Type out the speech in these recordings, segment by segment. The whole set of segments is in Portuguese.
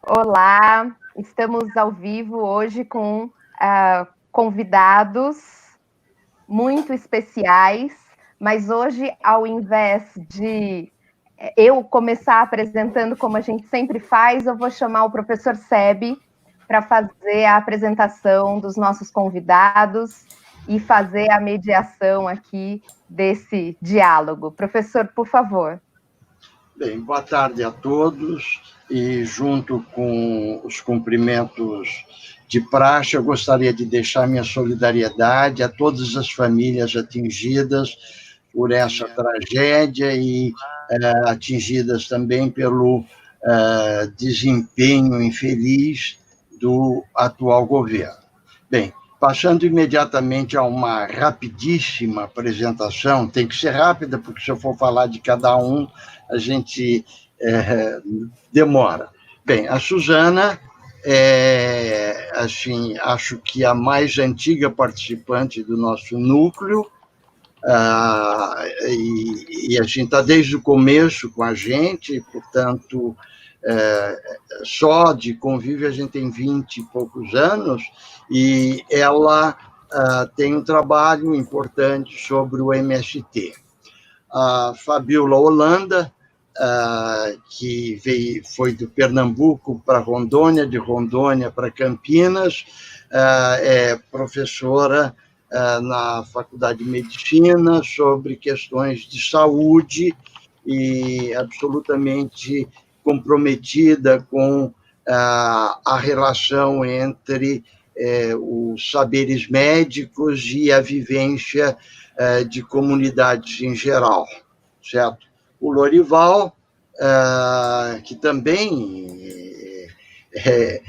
Olá, estamos ao vivo hoje com convidados muito especiais, mas hoje, ao invés de eu começar apresentando como a gente sempre faz, eu vou chamar o professor Sebi para fazer a apresentação dos nossos convidados e fazer a mediação aqui desse diálogo. Professor, por favor. Bem, boa tarde a todos, e junto com os cumprimentos de praxe, eu gostaria de deixar minha solidariedade a todas as famílias atingidas por essa tragédia e atingidas também pelo desempenho infeliz do atual governo. Bem, passando imediatamente a uma rapidíssima apresentação, tem que ser rápida, porque se eu for falar de cada um, a gente demora. Bem, a Suzana assim, acho que a mais antiga participante do nosso núcleo, e assim, está desde o começo com a gente, portanto, só de convívio a gente tem 20 e poucos anos, e ela tem um trabalho importante sobre o MST. A Fabiola Holanda, que foi do Pernambuco para Rondônia, de Rondônia para Campinas, é professora na Faculdade de Medicina sobre questões de saúde e absolutamente comprometida com a relação entre os saberes médicos e a vivência de comunidades em geral, certo? O Lorival, que também é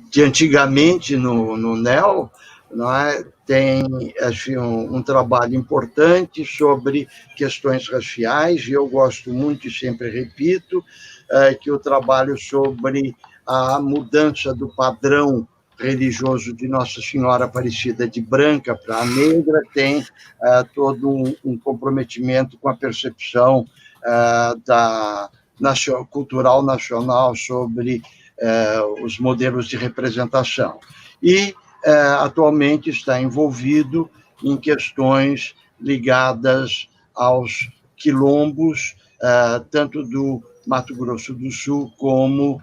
de antigamente no NEL, não é? Tem assim, um trabalho importante sobre questões raciais, e eu gosto muito, e sempre repito, que o trabalho sobre a mudança do padrão religioso de Nossa Senhora Aparecida de branca para a negra tem todo um comprometimento com a percepção cultural nacional sobre os modelos de representação. E atualmente está envolvido em questões ligadas aos quilombos, tanto do Mato Grosso do Sul como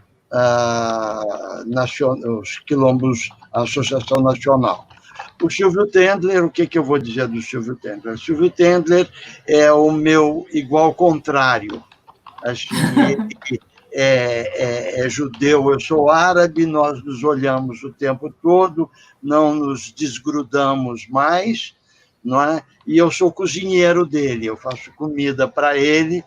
os quilombos, a Associação Nacional. O Silvio Tendler, o que eu vou dizer do Silvio Tendler? O Silvio Tendler é o meu igual contrário. Assim, ele é judeu, eu sou árabe, nós nos olhamos o tempo todo, não nos desgrudamos mais, não é? E eu sou cozinheiro dele, eu faço comida para ele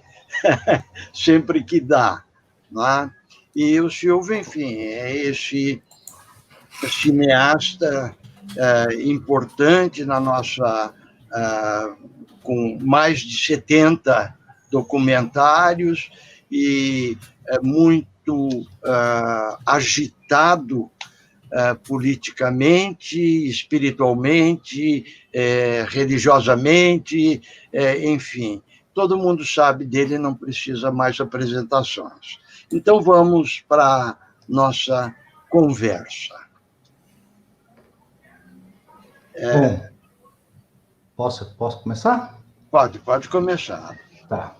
sempre que dá, não é? E o Silvio, enfim, é esse cineasta importante na nossa, com mais de 70 documentários, e muito agitado politicamente, espiritualmente, religiosamente, enfim. Todo mundo sabe dele, não precisa mais apresentações. Então, vamos para a nossa conversa. Bom, posso começar? Pode começar. Tá.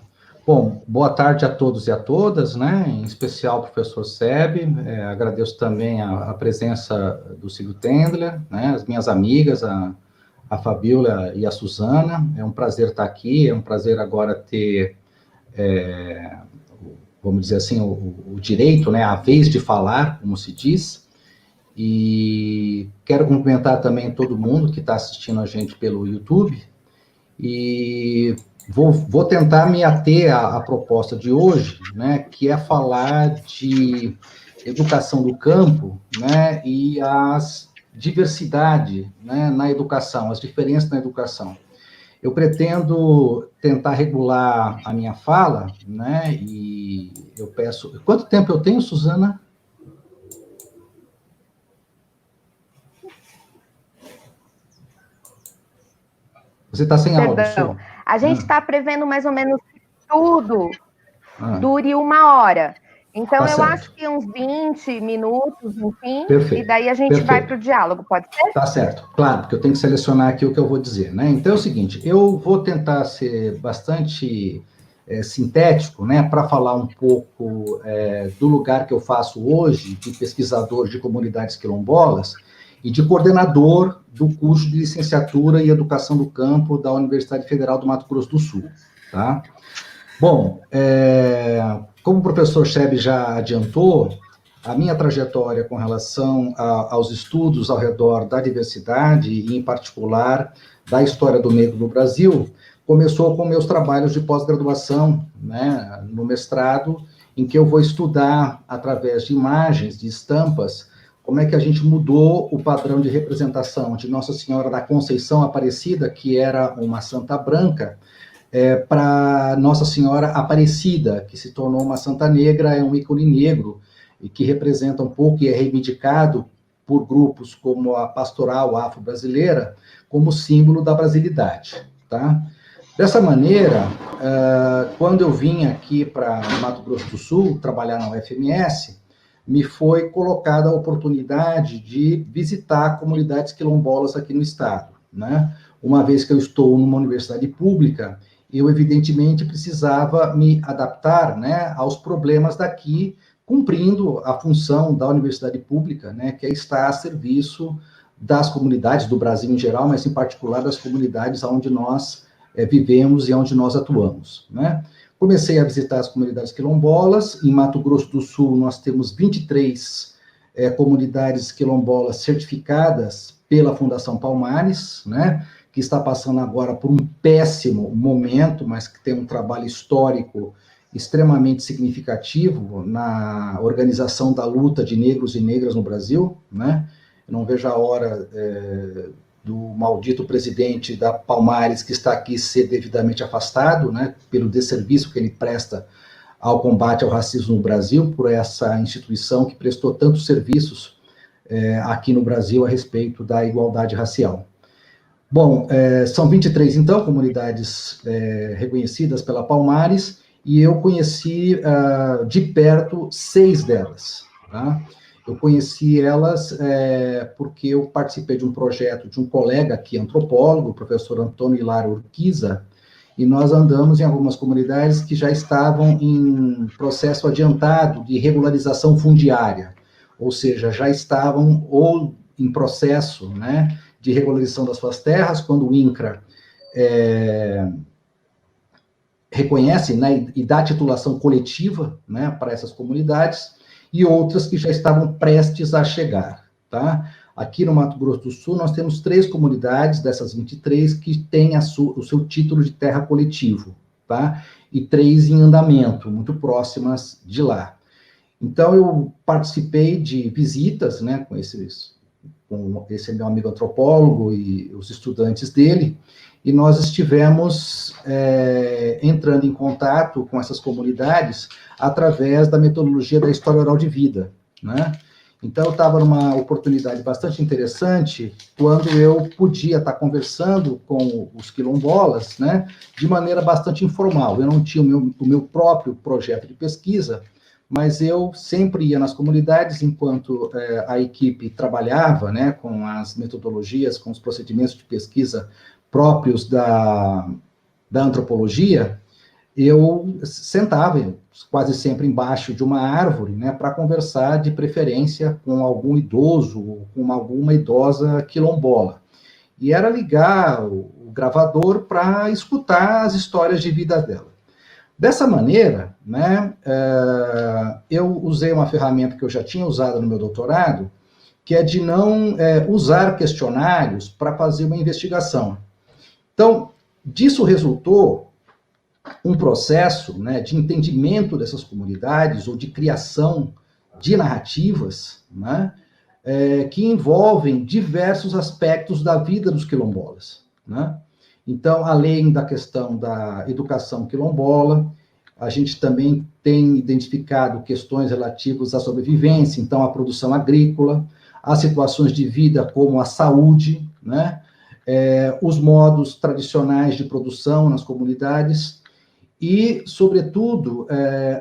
Bom, boa tarde a todos e a todas, né? Em especial ao professor Sebi. Agradeço também a presença do Silvio Tendler, né? As minhas amigas, a Fabiola e a Suzana. É um prazer estar aqui, é um prazer agora ter, vamos dizer assim, o direito, né? A vez de falar, como se diz. E quero cumprimentar também todo mundo que está assistindo a gente pelo YouTube. E vou tentar me ater à proposta de hoje, né, que é falar de educação do campo, né, e as diversidades, né, na educação, as diferenças na educação. Eu pretendo tentar regular a minha fala, né, e eu peço... Quanto tempo eu tenho, Suzana? Você está sem áudio, Perdão. A gente está prevendo mais ou menos que tudo dure 1 hora. Então, Tá eu certo. acho que uns 20 minutos, enfim, Perfeito, e daí a gente perfeito. vai para o diálogo, pode ser? Tá certo, claro, porque eu tenho que selecionar aqui o que eu vou dizer, né? Então é o seguinte, eu vou tentar ser bastante sintético, né, para falar um pouco do lugar que eu faço hoje, de pesquisador de comunidades quilombolas e de coordenador do curso de licenciatura em Educação do Campo da Universidade Federal do Mato Grosso do Sul, tá? Bom, como o professor Chebe já adiantou, a minha trajetória com relação aos estudos ao redor da diversidade, e em particular da história do negro no Brasil, começou com meus trabalhos de pós-graduação, né, no mestrado, em que eu vou estudar, através de imagens, de estampas, como é que a gente mudou o padrão de representação de Nossa Senhora da Conceição Aparecida, que era uma santa branca, para Nossa Senhora Aparecida, que se tornou uma santa negra, é um ícone negro, e que representa um pouco e é reivindicado por grupos como a Pastoral Afro-Brasileira, como símbolo da brasilidade, tá? Dessa maneira, quando eu vim aqui para Mato Grosso do Sul, trabalhar na UFMS, me foi colocada a oportunidade de visitar comunidades quilombolas aqui no estado, né? Uma vez que eu estou numa universidade pública, eu evidentemente precisava me adaptar, né, aos problemas daqui, cumprindo a função da universidade pública, né, que é estar a serviço das comunidades do Brasil em geral, mas em particular das comunidades onde nós vivemos e onde nós atuamos, né? Comecei a visitar as comunidades quilombolas. Em Mato Grosso do Sul, nós temos 23 comunidades quilombolas certificadas pela Fundação Palmares, né, que está passando agora por um péssimo momento, mas que tem um trabalho histórico extremamente significativo na organização da luta de negros e negras no Brasil, né? Eu não vejo a hora do maldito presidente da Palmares, que está aqui, ser devidamente afastado, né, pelo desserviço que ele presta ao combate ao racismo no Brasil, por essa instituição que prestou tantos serviços aqui no Brasil a respeito da igualdade racial. Bom, são 23, então, comunidades reconhecidas pela Palmares, e eu conheci de perto 6 delas, tá? Eu conheci elas porque eu participei de um projeto de um colega aqui, antropólogo, o professor Antônio Hilário Urquiza, e nós andamos em algumas comunidades que já estavam em processo adiantado de regularização fundiária, ou seja, já estavam ou em processo, né, de regularização das suas terras, quando o INCRA reconhece, né, e dá titulação coletiva, né, para essas comunidades, e outras que já estavam prestes a chegar, tá? Aqui no Mato Grosso do Sul, nós temos 3 comunidades dessas 23 que têm o seu título de terra coletivo, tá? E 3 em andamento, muito próximas de lá. Então, eu participei de visitas, né, com esse meu amigo antropólogo e os estudantes dele, e nós estivemos entrando em contato com essas comunidades através da metodologia da história oral de vida, né? Então, eu estava numa oportunidade bastante interessante, quando eu podia estar conversando com os quilombolas, né, de maneira bastante informal. Eu não tinha o meu próprio projeto de pesquisa, mas eu sempre ia nas comunidades enquanto a equipe trabalhava, né, com as metodologias, com os procedimentos de pesquisa próprios da antropologia. Eu sentava quase sempre embaixo de uma árvore, né, para conversar, de preferência com algum idoso, ou com alguma idosa quilombola. E era ligar o gravador para escutar as histórias de vida dela. Dessa maneira, né, eu usei uma ferramenta que eu já tinha usado no meu doutorado, que é de não usar questionários para fazer uma investigação. Então, disso resultou um processo, né, de entendimento dessas comunidades, ou de criação de narrativas, né, que envolvem diversos aspectos da vida dos quilombolas, né? Então, além da questão da educação quilombola, a gente também tem identificado questões relativas à sobrevivência, então à produção agrícola, às situações de vida como a saúde, né, os modos tradicionais de produção nas comunidades. e, sobretudo,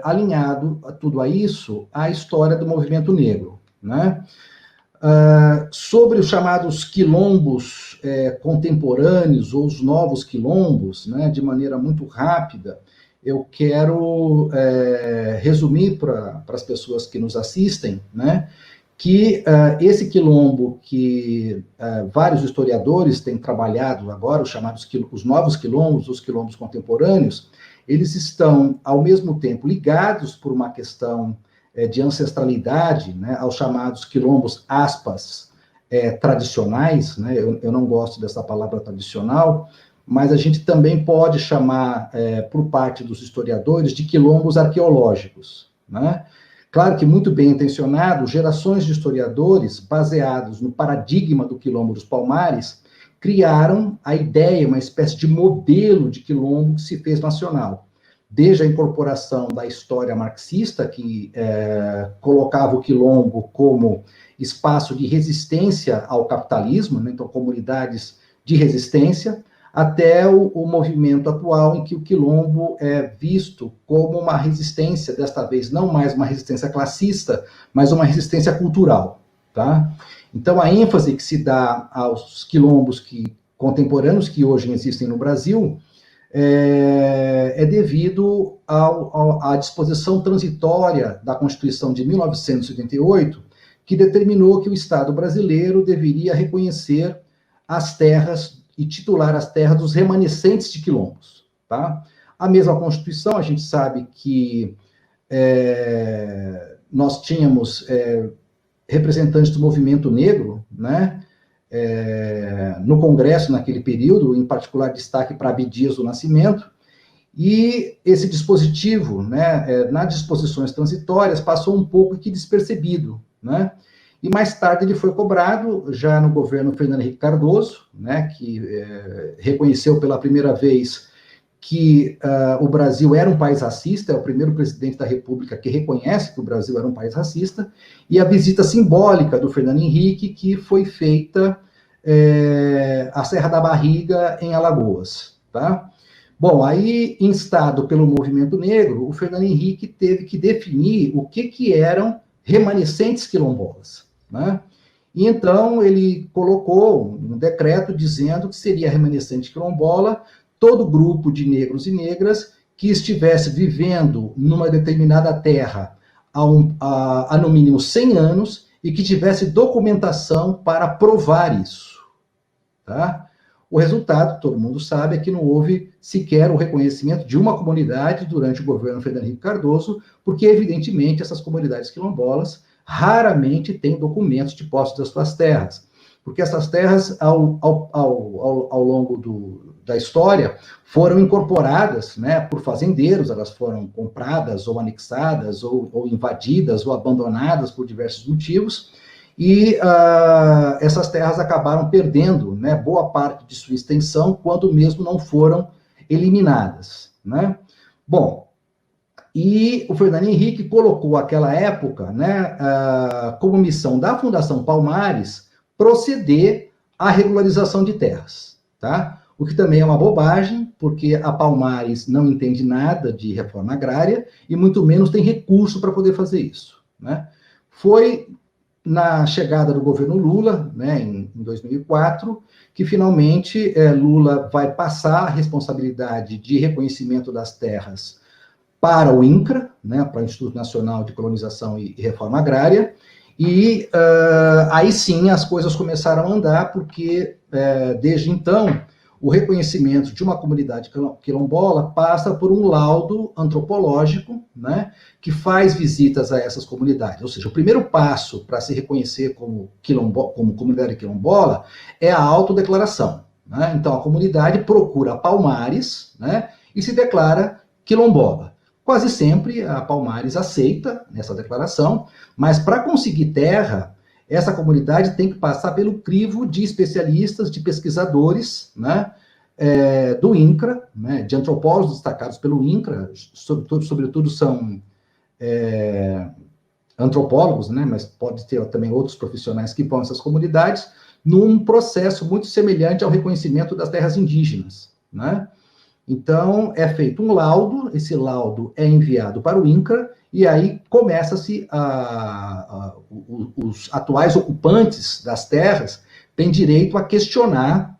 alinhado a tudo a isso, a história do movimento negro, né? Sobre os chamados quilombos contemporâneos, ou os novos quilombos, né, de maneira muito rápida, eu quero resumir para as pessoas que nos assistem, né, que esse quilombo que vários historiadores têm trabalhado agora, os novos quilombos, os quilombos contemporâneos, eles estão, ao mesmo tempo, ligados por uma questão de ancestralidade, né, aos chamados quilombos, aspas, tradicionais, né, eu não gosto dessa palavra tradicional, mas a gente também pode chamar, por parte dos historiadores, de quilombos arqueológicos, né? Claro que muito bem intencionado, gerações de historiadores, baseados no paradigma do quilombo dos Palmares, criaram a ideia, uma espécie de modelo de quilombo que se fez nacional. Desde a incorporação da história marxista, que colocava o quilombo como espaço de resistência ao capitalismo, né? Então, comunidades de resistência, até o movimento atual, em que o quilombo é visto como uma resistência, desta vez não mais uma resistência classista, mas uma resistência cultural, tá? Então, a ênfase que se dá aos quilombos contemporâneos que hoje existem no Brasil é devido à disposição transitória da Constituição de 1988, que determinou que o Estado brasileiro deveria reconhecer as terras e titular as terras dos remanescentes de quilombos, tá? A mesma Constituição, a gente sabe que nós tínhamos representantes do movimento negro, né, no Congresso naquele período, em particular destaque para Abdias do Nascimento, e esse dispositivo, né, nas disposições transitórias, passou um pouco que despercebido, né? E mais tarde ele foi cobrado, já no governo Fernando Henrique Cardoso, né, que reconheceu pela primeira vez que o Brasil era um país racista, é o primeiro presidente da República que reconhece que o Brasil era um país racista, e a visita simbólica do Fernando Henrique, que foi feita à Serra da Barriga, em Alagoas, tá? Bom, aí, instado pelo movimento negro, o Fernando Henrique teve que definir o que eram remanescentes quilombolas, né? E então ele colocou um decreto dizendo que seria remanescente quilombola todo grupo de negros e negras que estivesse vivendo numa determinada terra há no mínimo 100 anos e que tivesse documentação para provar isso, tá? O resultado, todo mundo sabe, é que não houve sequer o reconhecimento de uma comunidade durante o governo Fernando Henrique Cardoso, porque, evidentemente, essas comunidades quilombolas raramente têm documentos de posse das suas terras, porque essas terras, ao longo da história, foram incorporadas, né, por fazendeiros, elas foram compradas ou anexadas, ou invadidas, ou abandonadas por diversos motivos, e essas terras acabaram perdendo, né, boa parte de sua extensão, quando mesmo não foram eliminadas, né? Bom, e o Fernando Henrique colocou aquela época, né, como missão da Fundação Palmares proceder à regularização de terras, tá? O que também é uma bobagem, porque a Palmares não entende nada de reforma agrária e muito menos tem recurso para poder fazer isso, né? Foi na chegada do governo Lula, né, em 2004, que finalmente Lula vai passar a responsabilidade de reconhecimento das terras para o INCRA, né, para o Instituto Nacional de Colonização e Reforma Agrária, e aí sim as coisas começaram a andar, porque desde então o reconhecimento de uma comunidade quilombola passa por um laudo antropológico, né, que faz visitas a essas comunidades. Ou seja, o primeiro passo para se reconhecer como comunidade quilombola é a autodeclaração, né? Então, a comunidade procura Palmares, né, e se declara quilombola. Quase sempre a Palmares aceita essa declaração, mas para conseguir terra, essa comunidade tem que passar pelo crivo de especialistas, de pesquisadores, né, do INCRA, né, de antropólogos destacados pelo INCRA, sobretudo são antropólogos, né, mas pode ter também outros profissionais que vão a essas comunidades, num processo muito semelhante ao reconhecimento das terras indígenas, né? Então, é feito um laudo, esse laudo é enviado para o INCRA, e aí começa-se os atuais ocupantes das terras têm direito a questionar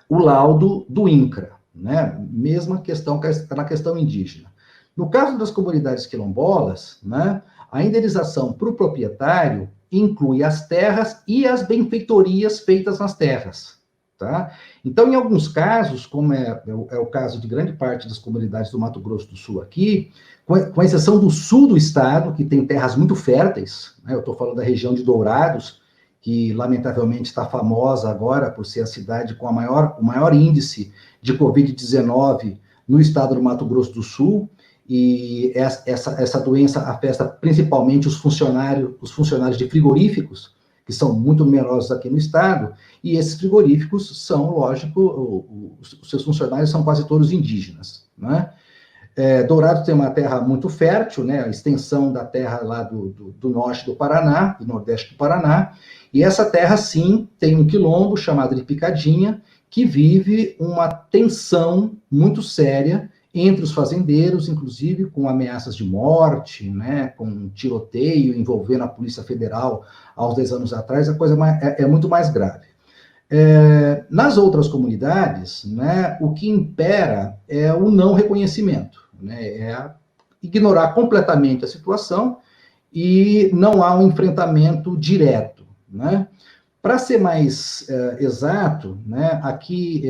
o laudo do INCRA, né? Mesma questão que na questão indígena. No caso das comunidades quilombolas, né, a indenização para o proprietário inclui as terras e as benfeitorias feitas nas terras. Tá? Então, em alguns casos, como é o caso de grande parte das comunidades do Mato Grosso do Sul aqui, com exceção do sul do estado, que tem terras muito férteis, né, eu estou falando da região de Dourados, que lamentavelmente está famosa agora por ser a cidade com o maior índice de Covid-19 no estado do Mato Grosso do Sul, e essa doença afeta principalmente os funcionários de frigoríficos, que são muito numerosos aqui no estado, e esses frigoríficos são, lógico, os seus funcionários são quase todos indígenas, né? Dourados tem uma terra muito fértil, né? A extensão da terra lá do norte do Paraná, do nordeste do Paraná, e essa terra, sim, tem um quilombo chamado de Picadinha, que vive uma tensão muito séria entre os fazendeiros, inclusive com ameaças de morte, né, com tiroteio envolvendo a Polícia Federal há uns 10 anos atrás, a coisa é muito mais grave. Nas outras comunidades, né, o que impera é o não reconhecimento, né, é ignorar completamente a situação e não há um enfrentamento direto, né? Para ser mais exato, né, aqui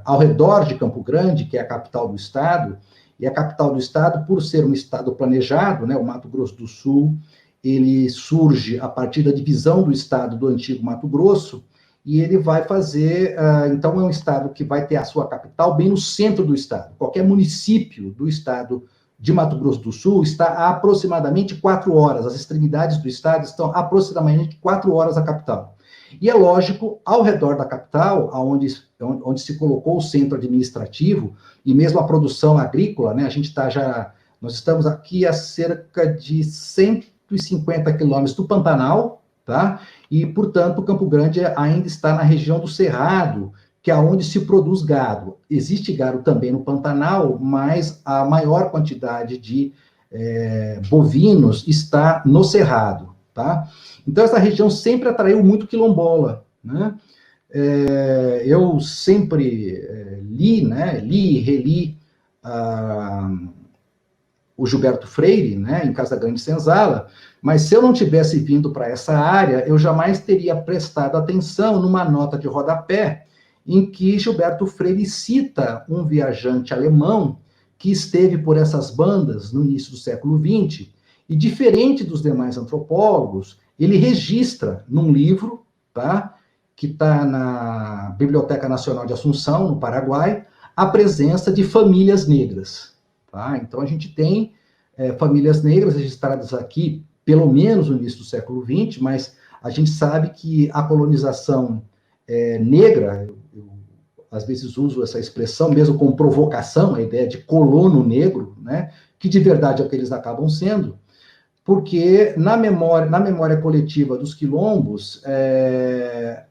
ao redor de Campo Grande, que é a capital do estado, e a capital do estado, por ser um estado planejado, né, o Mato Grosso do Sul, ele surge a partir da divisão do estado do antigo Mato Grosso, e ele vai fazer, então é um estado que vai ter a sua capital bem no centro do estado. Qualquer município do estado de Mato Grosso do Sul está a aproximadamente 4 horas, as extremidades do estado estão a aproximadamente 4 horas da capital. E é lógico, ao redor da capital, onde se colocou o centro administrativo, e mesmo a produção agrícola, né, nós estamos aqui a cerca de 150 quilômetros do Pantanal, tá? E, portanto, Campo Grande ainda está na região do Cerrado, que é onde se produz gado. Existe gado também no Pantanal, mas a maior quantidade de bovinos está no Cerrado, tá? Então, essa região sempre atraiu muito quilombola, né? Eu sempre li e reli o Gilberto Freire, né, em Casa Grande Senzala, mas se eu não tivesse vindo para essa área, eu jamais teria prestado atenção numa nota de rodapé em que Gilberto Freire cita um viajante alemão que esteve por essas bandas no início do século XX, e diferente dos demais antropólogos, ele registra num livro, tá, que está na Biblioteca Nacional de Assunção, no Paraguai, a presença de famílias negras. Tá? Então, a gente tem famílias negras registradas aqui, pelo menos no início do século XX, mas a gente sabe que a colonização negra, eu às vezes uso essa expressão, mesmo com provocação, a ideia de colono negro, né, que de verdade é o que eles acabam sendo, porque na memória coletiva dos quilombos,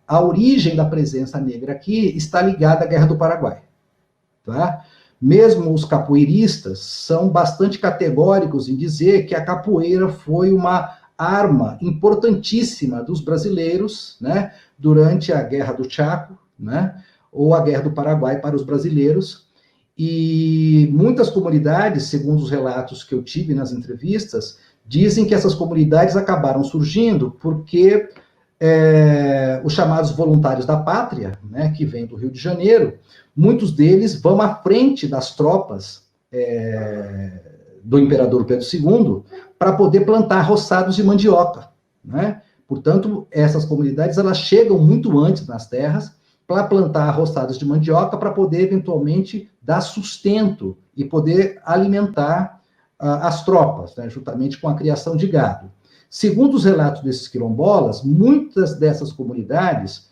a origem da presença negra aqui está ligada à Guerra do Paraguai. Tá? Mesmo os capoeiristas são bastante categóricos em dizer que a capoeira foi uma arma importantíssima dos brasileiros, né, durante a Guerra do Chaco, né, ou a Guerra do Paraguai para os brasileiros, e muitas comunidades, segundo os relatos que eu tive nas entrevistas, dizem que essas comunidades acabaram surgindo porque os chamados voluntários da pátria, né, que vêm do Rio de Janeiro, muitos deles vão à frente das tropas do imperador Pedro II para poder plantar roçados de mandioca, né? Portanto, essas comunidades elas chegam muito antes nas terras para plantar roçados de mandioca para poder eventualmente dar sustento e poder alimentar as tropas, né, juntamente com a criação de gado. Segundo os relatos desses quilombolas, muitas dessas comunidades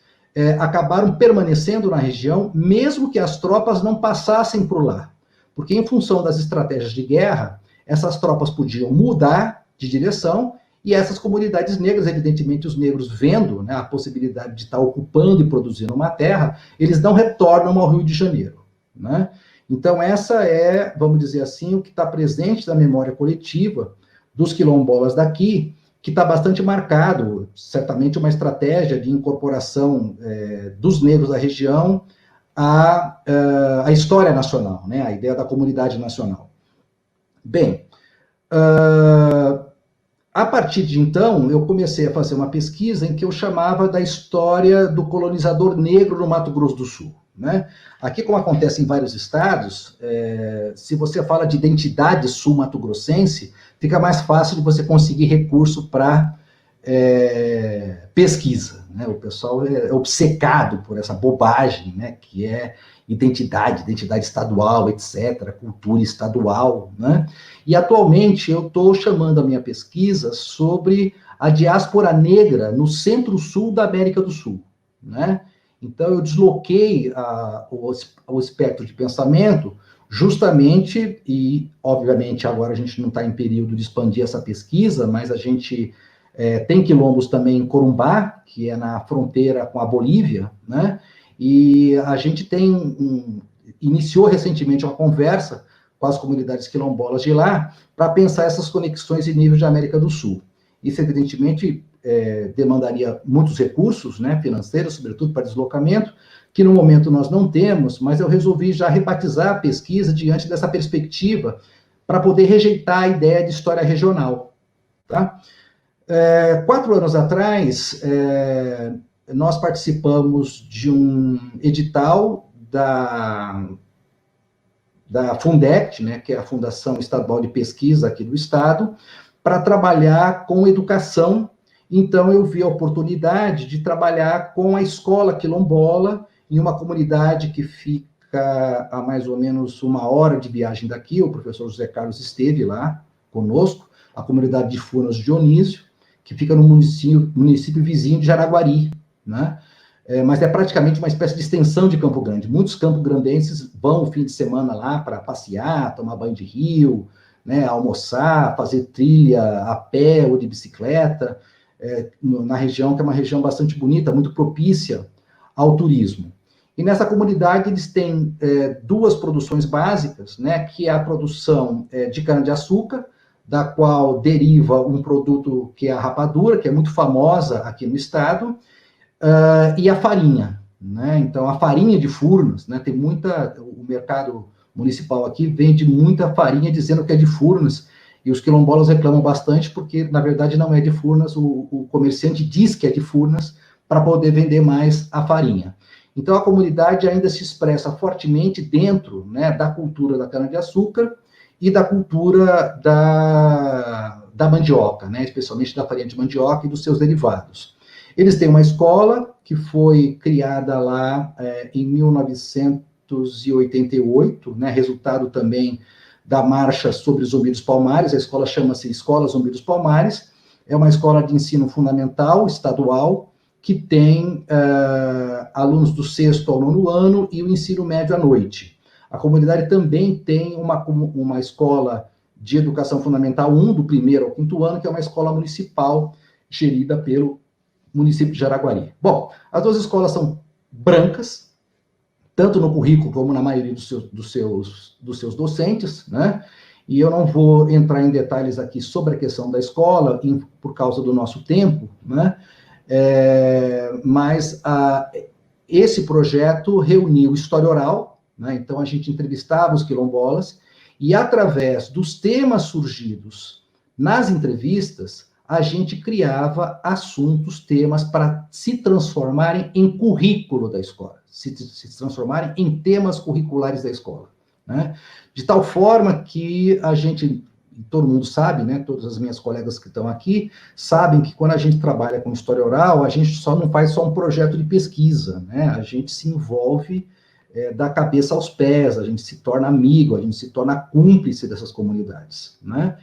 acabaram permanecendo na região, mesmo que as tropas não passassem por lá. Porque, em função das estratégias de guerra, essas tropas podiam mudar de direção, e essas comunidades negras, evidentemente, os negros vendo, né, a possibilidade de estar ocupando e produzindo uma terra, eles não retornam ao Rio de Janeiro, né? Então, essa é, vamos dizer assim, o que está presente na memória coletiva dos quilombolas daqui, que está bastante marcado, certamente uma estratégia de incorporação dos negros da região à história nacional, né, a ideia da comunidade nacional. Bem, a partir de então, eu comecei a fazer uma pesquisa em que eu chamava da história do colonizador negro no Mato Grosso do Sul, né? Aqui, como acontece em vários estados, se você fala de identidade sul-mato-grossense, fica mais fácil de você conseguir recurso para pesquisa, né? O pessoal é obcecado por essa bobagem, né, que é identidade estadual, etc., cultura estadual, né? E atualmente eu estou chamando a minha pesquisa sobre a diáspora negra no centro-sul da América do Sul, né? Então eu desloquei o espectro de pensamento justamente, e obviamente agora a gente não está em período de expandir essa pesquisa, mas a gente tem quilombos também em Corumbá, que é na fronteira com a Bolívia, né? E a gente iniciou recentemente uma conversa com as comunidades quilombolas de lá para pensar essas conexões em nível de América do Sul. Isso, evidentemente, demandaria muitos recursos, né, financeiros, sobretudo para deslocamento, que no momento nós não temos, mas eu resolvi já rebatizar a pesquisa diante dessa perspectiva para poder rejeitar a ideia de história regional, tá? 4 anos atrás, nós participamos de um edital da Fundect, né, que é a Fundação Estadual de Pesquisa aqui do Estado, para trabalhar com educação. Então, eu vi a oportunidade de trabalhar com a escola quilombola, em uma comunidade que fica a mais ou menos 1 hora de viagem daqui. O professor José Carlos esteve lá conosco, a comunidade de Furnas Dionísio, que fica no município vizinho de Jaraguari, né? Mas é praticamente uma espécie de extensão de Campo Grande. Muitos campograndenses vão o fim de semana lá para passear, tomar banho de rio, né, almoçar, fazer trilha a pé ou de bicicleta, na região, que é uma região bastante bonita, muito propícia ao turismo. E nessa comunidade eles têm 2 produções básicas, né, que é a produção de cana-de-açúcar, da qual deriva um produto que é a rapadura, que é muito famosa aqui no estado, e a farinha, né? Então, a farinha de Furnas, né, tem o mercado municipal aqui vende muita farinha dizendo que é de Furnas, e os quilombolas reclamam bastante porque, na verdade, não é de Furnas, o comerciante diz que é de Furnas para poder vender mais a farinha. Então, a comunidade ainda se expressa fortemente dentro, né, da cultura da cana-de-açúcar e da cultura da mandioca, né, especialmente da farinha de mandioca e dos seus derivados. Eles têm uma escola que foi criada lá em 1988, né, resultado também da marcha sobre Zumbi dos Palmares. A escola chama-se Escola Zumbi dos Palmares, é uma escola de ensino fundamental, estadual, que tem alunos do 6º ao 9º ano e o ensino médio à noite. A comunidade também tem uma escola de educação fundamental 1, do 1º ao 5º ano, que é uma escola municipal gerida pelo município de Jaraguari. Bom, as 2 escolas são brancas, tanto no currículo como na maioria dos seus docentes, né? E eu não vou entrar em detalhes aqui sobre a questão da escola, por causa do nosso tempo, né? Mas esse projeto reuniu história oral, né? Então a gente entrevistava os quilombolas, e através dos temas surgidos nas entrevistas, a gente criava assuntos, temas para se transformarem em currículo da escola, se transformarem em temas curriculares da escola, né? De tal forma que a gente, todo mundo sabe, né, todas as minhas colegas que estão aqui, sabem que quando a gente trabalha com história oral, a gente não faz só um projeto de pesquisa, né? A gente se envolve da cabeça aos pés, a gente se torna amigo, a gente se torna cúmplice dessas comunidades, né?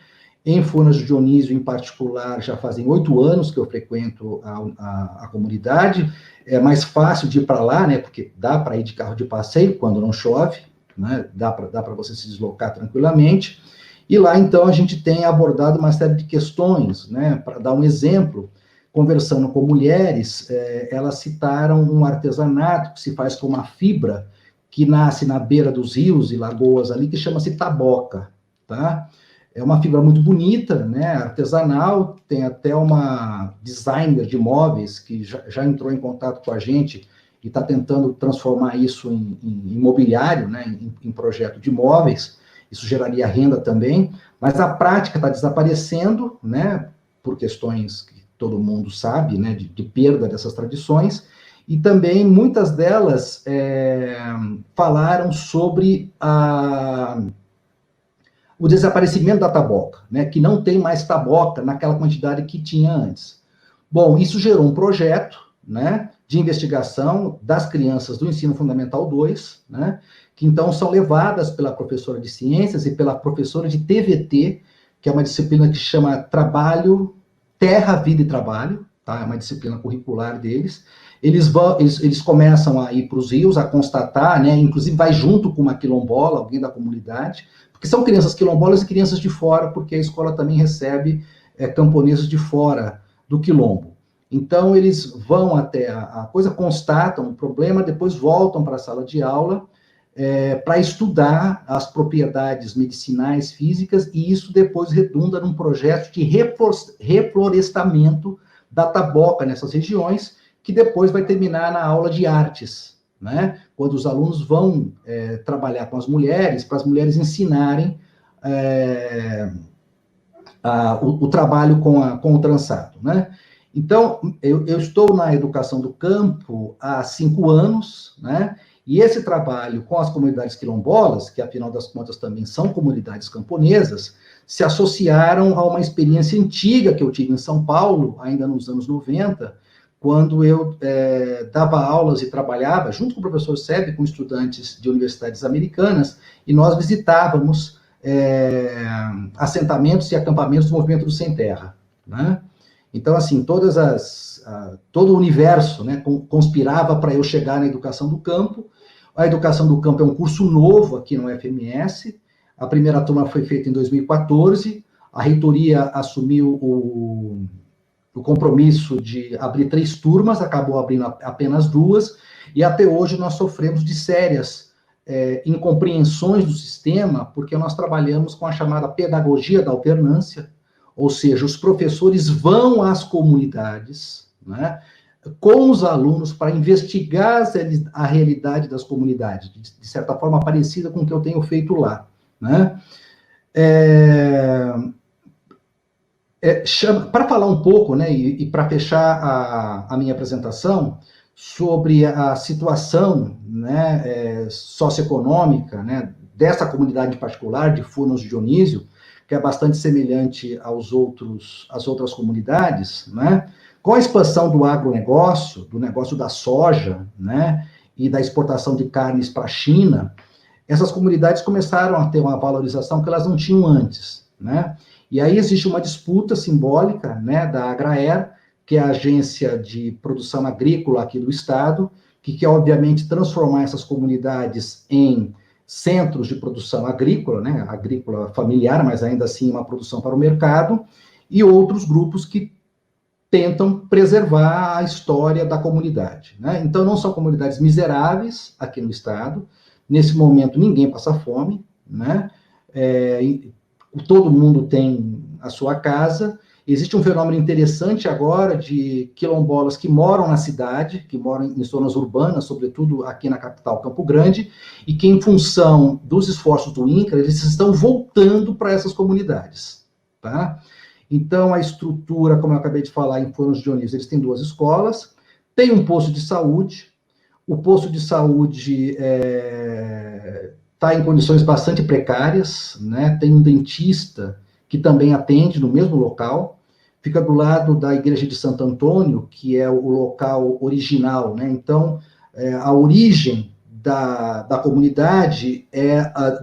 Em Furnas de Dionísio, em particular, já fazem 8 anos que eu frequento a comunidade. É mais fácil de ir para lá, né, porque dá para ir de carro de passeio quando não chove, né, dá para você se deslocar tranquilamente. E lá, então, a gente tem abordado uma série de questões, né, para dar um exemplo, conversando com mulheres, elas citaram um artesanato que se faz com uma fibra que nasce na beira dos rios e lagoas ali, que chama-se taboca, tá? É uma fibra muito bonita, né, artesanal, tem até uma designer de móveis que já entrou em contato com a gente e está tentando transformar isso em imobiliário, né, em projeto de móveis. Isso geraria renda também, mas a prática está desaparecendo, né, por questões que todo mundo sabe, né, de perda dessas tradições, e também muitas delas falaram sobre o desaparecimento da taboca, né, que não tem mais taboca naquela quantidade que tinha antes. Bom, isso gerou um projeto, né, de investigação das crianças do ensino fundamental 2, né, que então são levadas pela professora de ciências e pela professora de TVT, que é uma disciplina que chama Trabalho, Terra, Vida e Trabalho, tá? É uma disciplina curricular deles. Eles começam a ir para os rios, a constatar, né, inclusive vai junto com uma quilombola, alguém da comunidade, porque são crianças quilombolas e crianças de fora, porque a escola também recebe camponeses de fora do quilombo. Então, eles vão até a coisa, constatam o problema, depois voltam para a sala de aula para estudar as propriedades medicinais, físicas, e isso depois redunda num projeto de reflorestamento da taboca nessas regiões, que depois vai terminar na aula de artes, né? Quando os alunos vão trabalhar com as mulheres, para as mulheres ensinarem o trabalho com o trançado, né? Então, eu estou na educação do campo há 5 anos, né? E esse trabalho com as comunidades quilombolas, que afinal das contas também são comunidades camponesas, se associaram a uma experiência antiga que eu tive em São Paulo, ainda nos anos 90, quando eu dava aulas e trabalhava, junto com o professor Sebe, com estudantes de universidades americanas, e nós visitávamos assentamentos e acampamentos do movimento do Sem Terra, né? Então, assim, todo o universo, né, conspirava para eu chegar na educação do campo. A educação do campo é um curso novo aqui no FMS. A primeira turma foi feita em 2014. A reitoria assumiu o compromisso de abrir 3 turmas, acabou abrindo apenas 2, e até hoje nós sofremos de sérias incompreensões do sistema, porque nós trabalhamos com a chamada pedagogia da alternância, ou seja, os professores vão às comunidades, né, com os alunos para investigar a realidade das comunidades, de certa forma parecida com o que eu tenho feito lá, né? Para falar um pouco, né, e para fechar a minha apresentação, sobre a situação, né, socioeconômica, né, dessa comunidade em particular, de Furnas de Dionísio, que é bastante semelhante às outras comunidades, né? Com a expansão do agronegócio, do negócio da soja, né, e da exportação de carnes para a China, essas comunidades começaram a ter uma valorização que elas não tinham antes, né? E aí existe uma disputa simbólica, né, da Agraer, que é a agência de produção agrícola aqui do estado, que quer, obviamente, transformar essas comunidades em centros de produção agrícola, né, agrícola familiar, mas ainda assim uma produção para o mercado, e outros grupos que tentam preservar a história da comunidade, né? Então, não são comunidades miseráveis aqui no estado, nesse momento ninguém passa fome, né? Todo mundo tem a sua casa. Existe um fenômeno interessante agora de quilombolas que moram na cidade, que moram em zonas urbanas, sobretudo aqui na capital, Campo Grande, e que, em função dos esforços do INCRA, eles estão voltando para essas comunidades, tá? Então, a estrutura, como eu acabei de falar, em Furnas de Dionísio, eles têm 2 escolas, tem um posto de saúde, o posto de saúde está em condições bastante precárias, né? Tem um dentista que também atende no mesmo local, fica do lado da igreja de Santo Antônio, que é o local original, né? Então, a origem da comunidade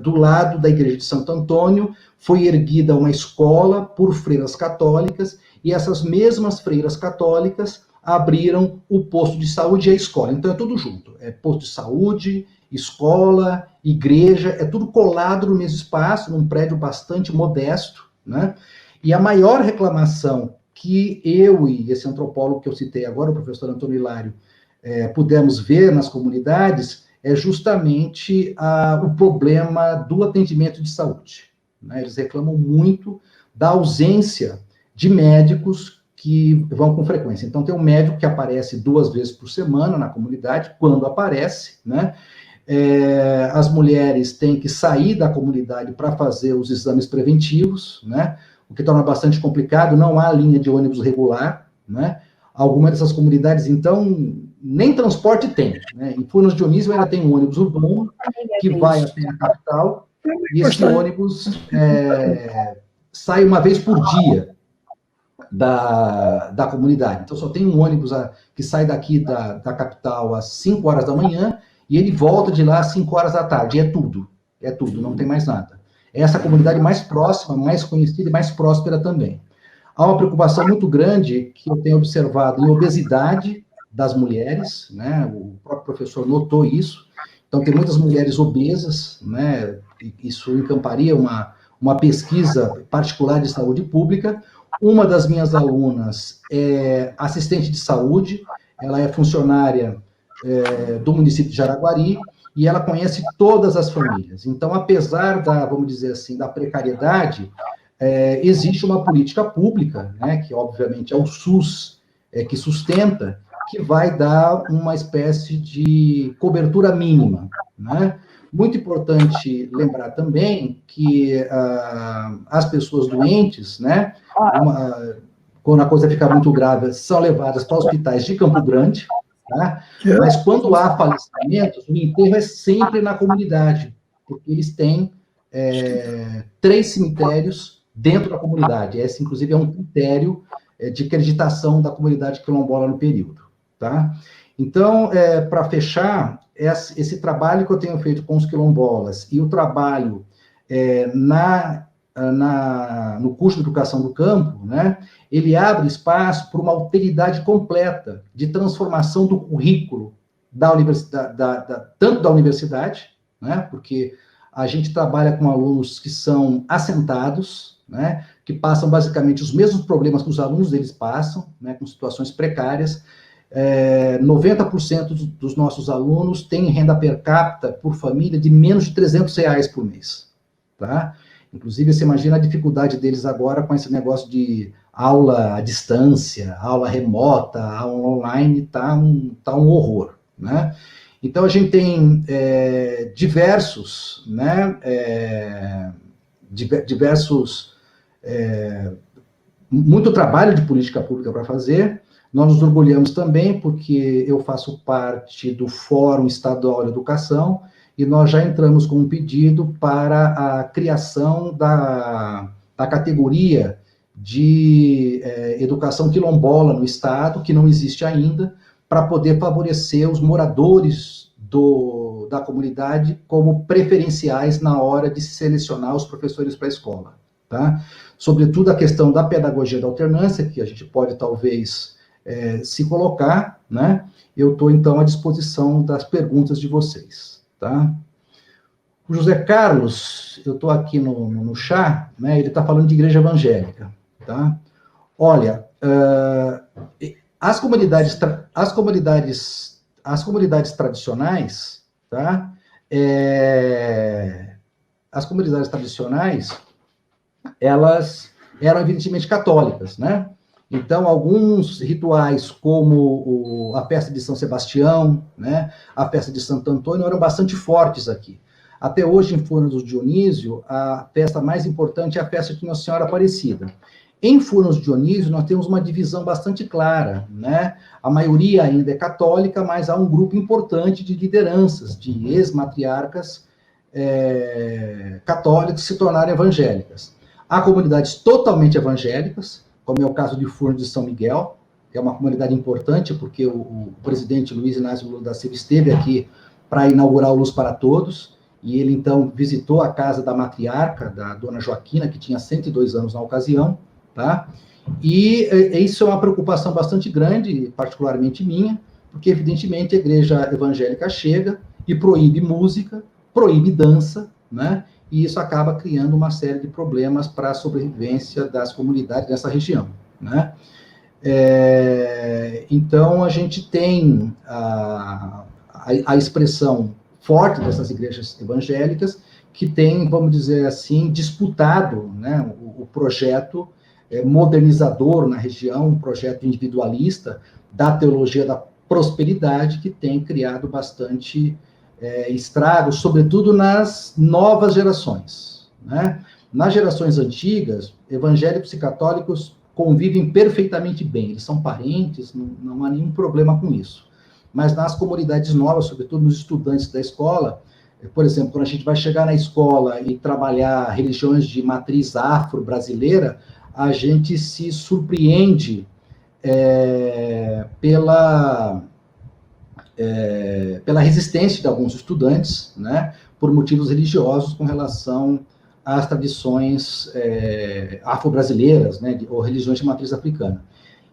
do lado da igreja de Santo Antônio, foi erguida uma escola por freiras católicas, e essas mesmas freiras católicas abriram o posto de saúde e a escola. Então, é tudo junto, é posto de saúde, escola, igreja, é tudo colado no mesmo espaço, num prédio bastante modesto, né? E a maior reclamação que eu e esse antropólogo que eu citei agora, o professor Antônio Hilário, pudemos ver nas comunidades, é justamente o problema do atendimento de saúde, né? Eles reclamam muito da ausência de médicos que vão com frequência. Então, tem um médico que aparece 2 vezes por semana na comunidade, quando aparece, né? As mulheres têm que sair da comunidade para fazer os exames preventivos, né? O que torna bastante complicado, não há linha de ônibus regular, né? Algumas dessas comunidades, então, nem transporte tem, né? Em Furnas de Dionísio ainda tem um ônibus urbano que vai até a capital, e esse ônibus sai uma vez por dia da comunidade. Então, só tem um ônibus que sai daqui da capital às 5 horas da manhã, e ele volta de lá às 5 horas da tarde. É tudo, não tem mais nada. É essa comunidade mais próxima, mais conhecida e mais próspera também. Há uma preocupação muito grande que eu tenho observado em obesidade das mulheres, né? O próprio professor notou isso. Então, tem muitas mulheres obesas, né? Isso encamparia uma pesquisa particular de saúde pública. Uma das minhas alunas é assistente de saúde, ela é funcionária do município de Jaraguari, e ela conhece todas as famílias. Então, apesar vamos dizer assim, da precariedade, existe uma política pública, né, que obviamente é o SUS que sustenta, que vai dar uma espécie de cobertura mínima, né? Muito importante lembrar também que as pessoas doentes, né, quando a coisa fica muito grave, são levadas para hospitais de Campo Grande, tá? Mas quando há falecimentos, o enterro é sempre na comunidade, porque eles têm 3 cemitérios dentro da comunidade. Esse, inclusive, é um critério de acreditação da comunidade quilombola no período, tá? Então, para fechar, esse trabalho que eu tenho feito com os quilombolas e o trabalho no curso de Educação do Campo, né, ele abre espaço para uma alteridade completa de transformação do currículo da universidade, tanto da universidade, né, porque a gente trabalha com alunos que são assentados, né, que passam basicamente os mesmos problemas que os alunos deles passam, né, com situações precárias. 90% dos nossos alunos têm renda per capita por família de menos de R$300 por mês, tá? Inclusive, você imagina a dificuldade deles agora com esse negócio de aula à distância, aula remota, aula online, tá um horror, né? Então, a gente tem diversos muito trabalho de política pública para fazer. Nós nos orgulhamos também porque eu faço parte do Fórum Estadual de Educação e nós já entramos com um pedido para a criação da categoria de educação quilombola no Estado, que não existe ainda, para poder favorecer os moradores da comunidade como preferenciais na hora de se selecionar os professores para a escola, tá? Sobretudo a questão da pedagogia da alternância, que a gente pode talvez se colocar, né? Eu estou, então, à disposição das perguntas de vocês, tá? O José Carlos, eu estou aqui no chat, né? Ele está falando de igreja evangélica, tá? Olha, as comunidades tradicionais, tá? As comunidades tradicionais, elas eram evidentemente católicas, né? Então, alguns rituais, como a festa de São Sebastião, né, a festa de Santo Antônio, eram bastante fortes aqui. Até hoje, em Furnas do Dionísio, a festa mais importante é a festa de Nossa Senhora Aparecida. Em Furnas do Dionísio, nós temos uma divisão bastante clara, né? A maioria ainda é católica, mas há um grupo importante de lideranças, de ex-matriarcas católicas que se tornaram evangélicas. Há comunidades totalmente evangélicas, como é o caso de Furnas de São Miguel, que é uma comunidade importante, porque o presidente Luiz Inácio Lula da Silva esteve aqui para inaugurar o Luz para Todos, e ele, então, visitou a casa da matriarca, da dona Joaquina, que tinha 102 anos na ocasião, tá? E isso é uma preocupação bastante grande, particularmente minha, porque, evidentemente, a igreja evangélica chega e proíbe música, proíbe dança, né? E isso acaba criando uma série de problemas para a sobrevivência das comunidades dessa região, né? Então, a gente tem a expressão forte dessas igrejas evangélicas, que tem, vamos dizer assim, disputado, né, o projeto modernizador na região, um projeto individualista da teologia da prosperidade, que tem criado bastante estragos, sobretudo nas novas gerações, né? Nas gerações antigas, evangélicos e católicos convivem perfeitamente bem, eles são parentes, não há nenhum problema com isso. Mas nas comunidades novas, sobretudo nos estudantes da escola, por exemplo, quando a gente vai chegar na escola e trabalhar religiões de matriz afro-brasileira, a gente se surpreende pela resistência de alguns estudantes, né, por motivos religiosos com relação às tradições afro-brasileiras, né, ou religiões de matriz africana.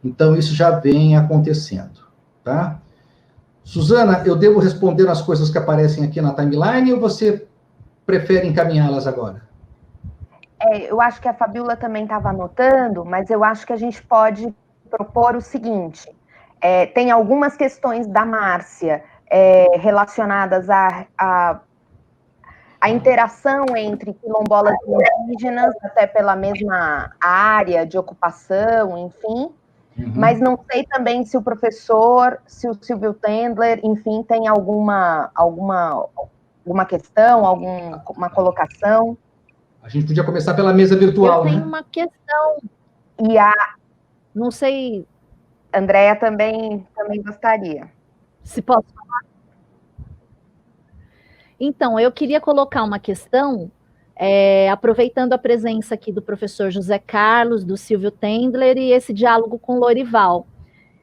Então, isso já vem acontecendo, tá? Suzana, eu devo responder as coisas que aparecem aqui na timeline ou você prefere encaminhá-las agora? Eu acho que a Fabiola também estava anotando, mas eu acho que a gente pode propor o seguinte: tem algumas questões da Márcia relacionadas à interação entre quilombolas e indígenas, até pela mesma área de ocupação, enfim. Mas não sei também se o professor, se o Silvio Tendler, enfim, tem alguma questão, alguma colocação. A gente podia começar pela mesa virtual, né? Eu tenho uma questão. E não sei... Andréia também gostaria. Se posso falar? Então, eu queria colocar uma questão, aproveitando a presença aqui do professor José Carlos, do Silvio Tendler e esse diálogo com Lorival.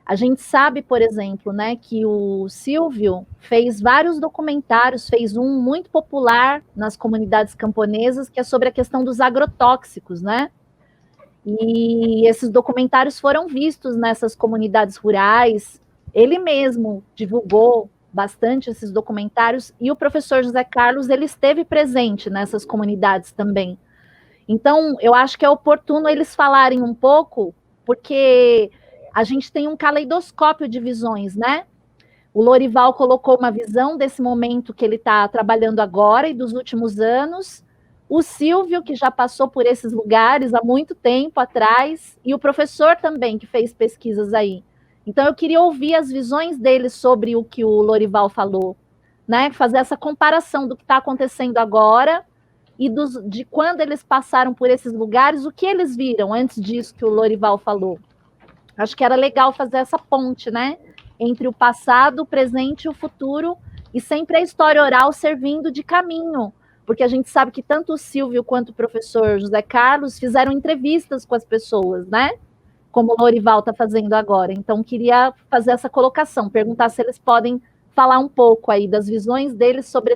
A gente sabe, por exemplo, né, que o Silvio fez vários documentários, fez um muito popular nas comunidades camponesas, que é sobre a questão dos agrotóxicos, né? E esses documentários foram vistos nessas comunidades rurais. Ele mesmo divulgou bastante esses documentários, e o professor José Carlos, ele esteve presente nessas comunidades também. Então, eu acho que é oportuno eles falarem um pouco, porque a gente tem um caleidoscópio de visões, né? O Lorival colocou uma visão desse momento que ele está trabalhando agora e dos últimos anos, o Silvio, que já passou por esses lugares há muito tempo atrás, e o professor também, que fez pesquisas aí. Então, eu queria ouvir as visões deles sobre o que o Lorival falou, né? Fazer essa comparação do que está acontecendo agora e de quando eles passaram por esses lugares, o que eles viram antes disso que o Lorival falou. Acho que era legal fazer essa ponte, né? Entre o passado, o presente e o futuro, e sempre a história oral servindo de caminho, porque a gente sabe que tanto o Silvio quanto o professor José Carlos fizeram entrevistas com as pessoas, né? Como o Lorival está fazendo agora. Então, queria fazer essa colocação, perguntar se eles podem falar um pouco aí das visões deles sobre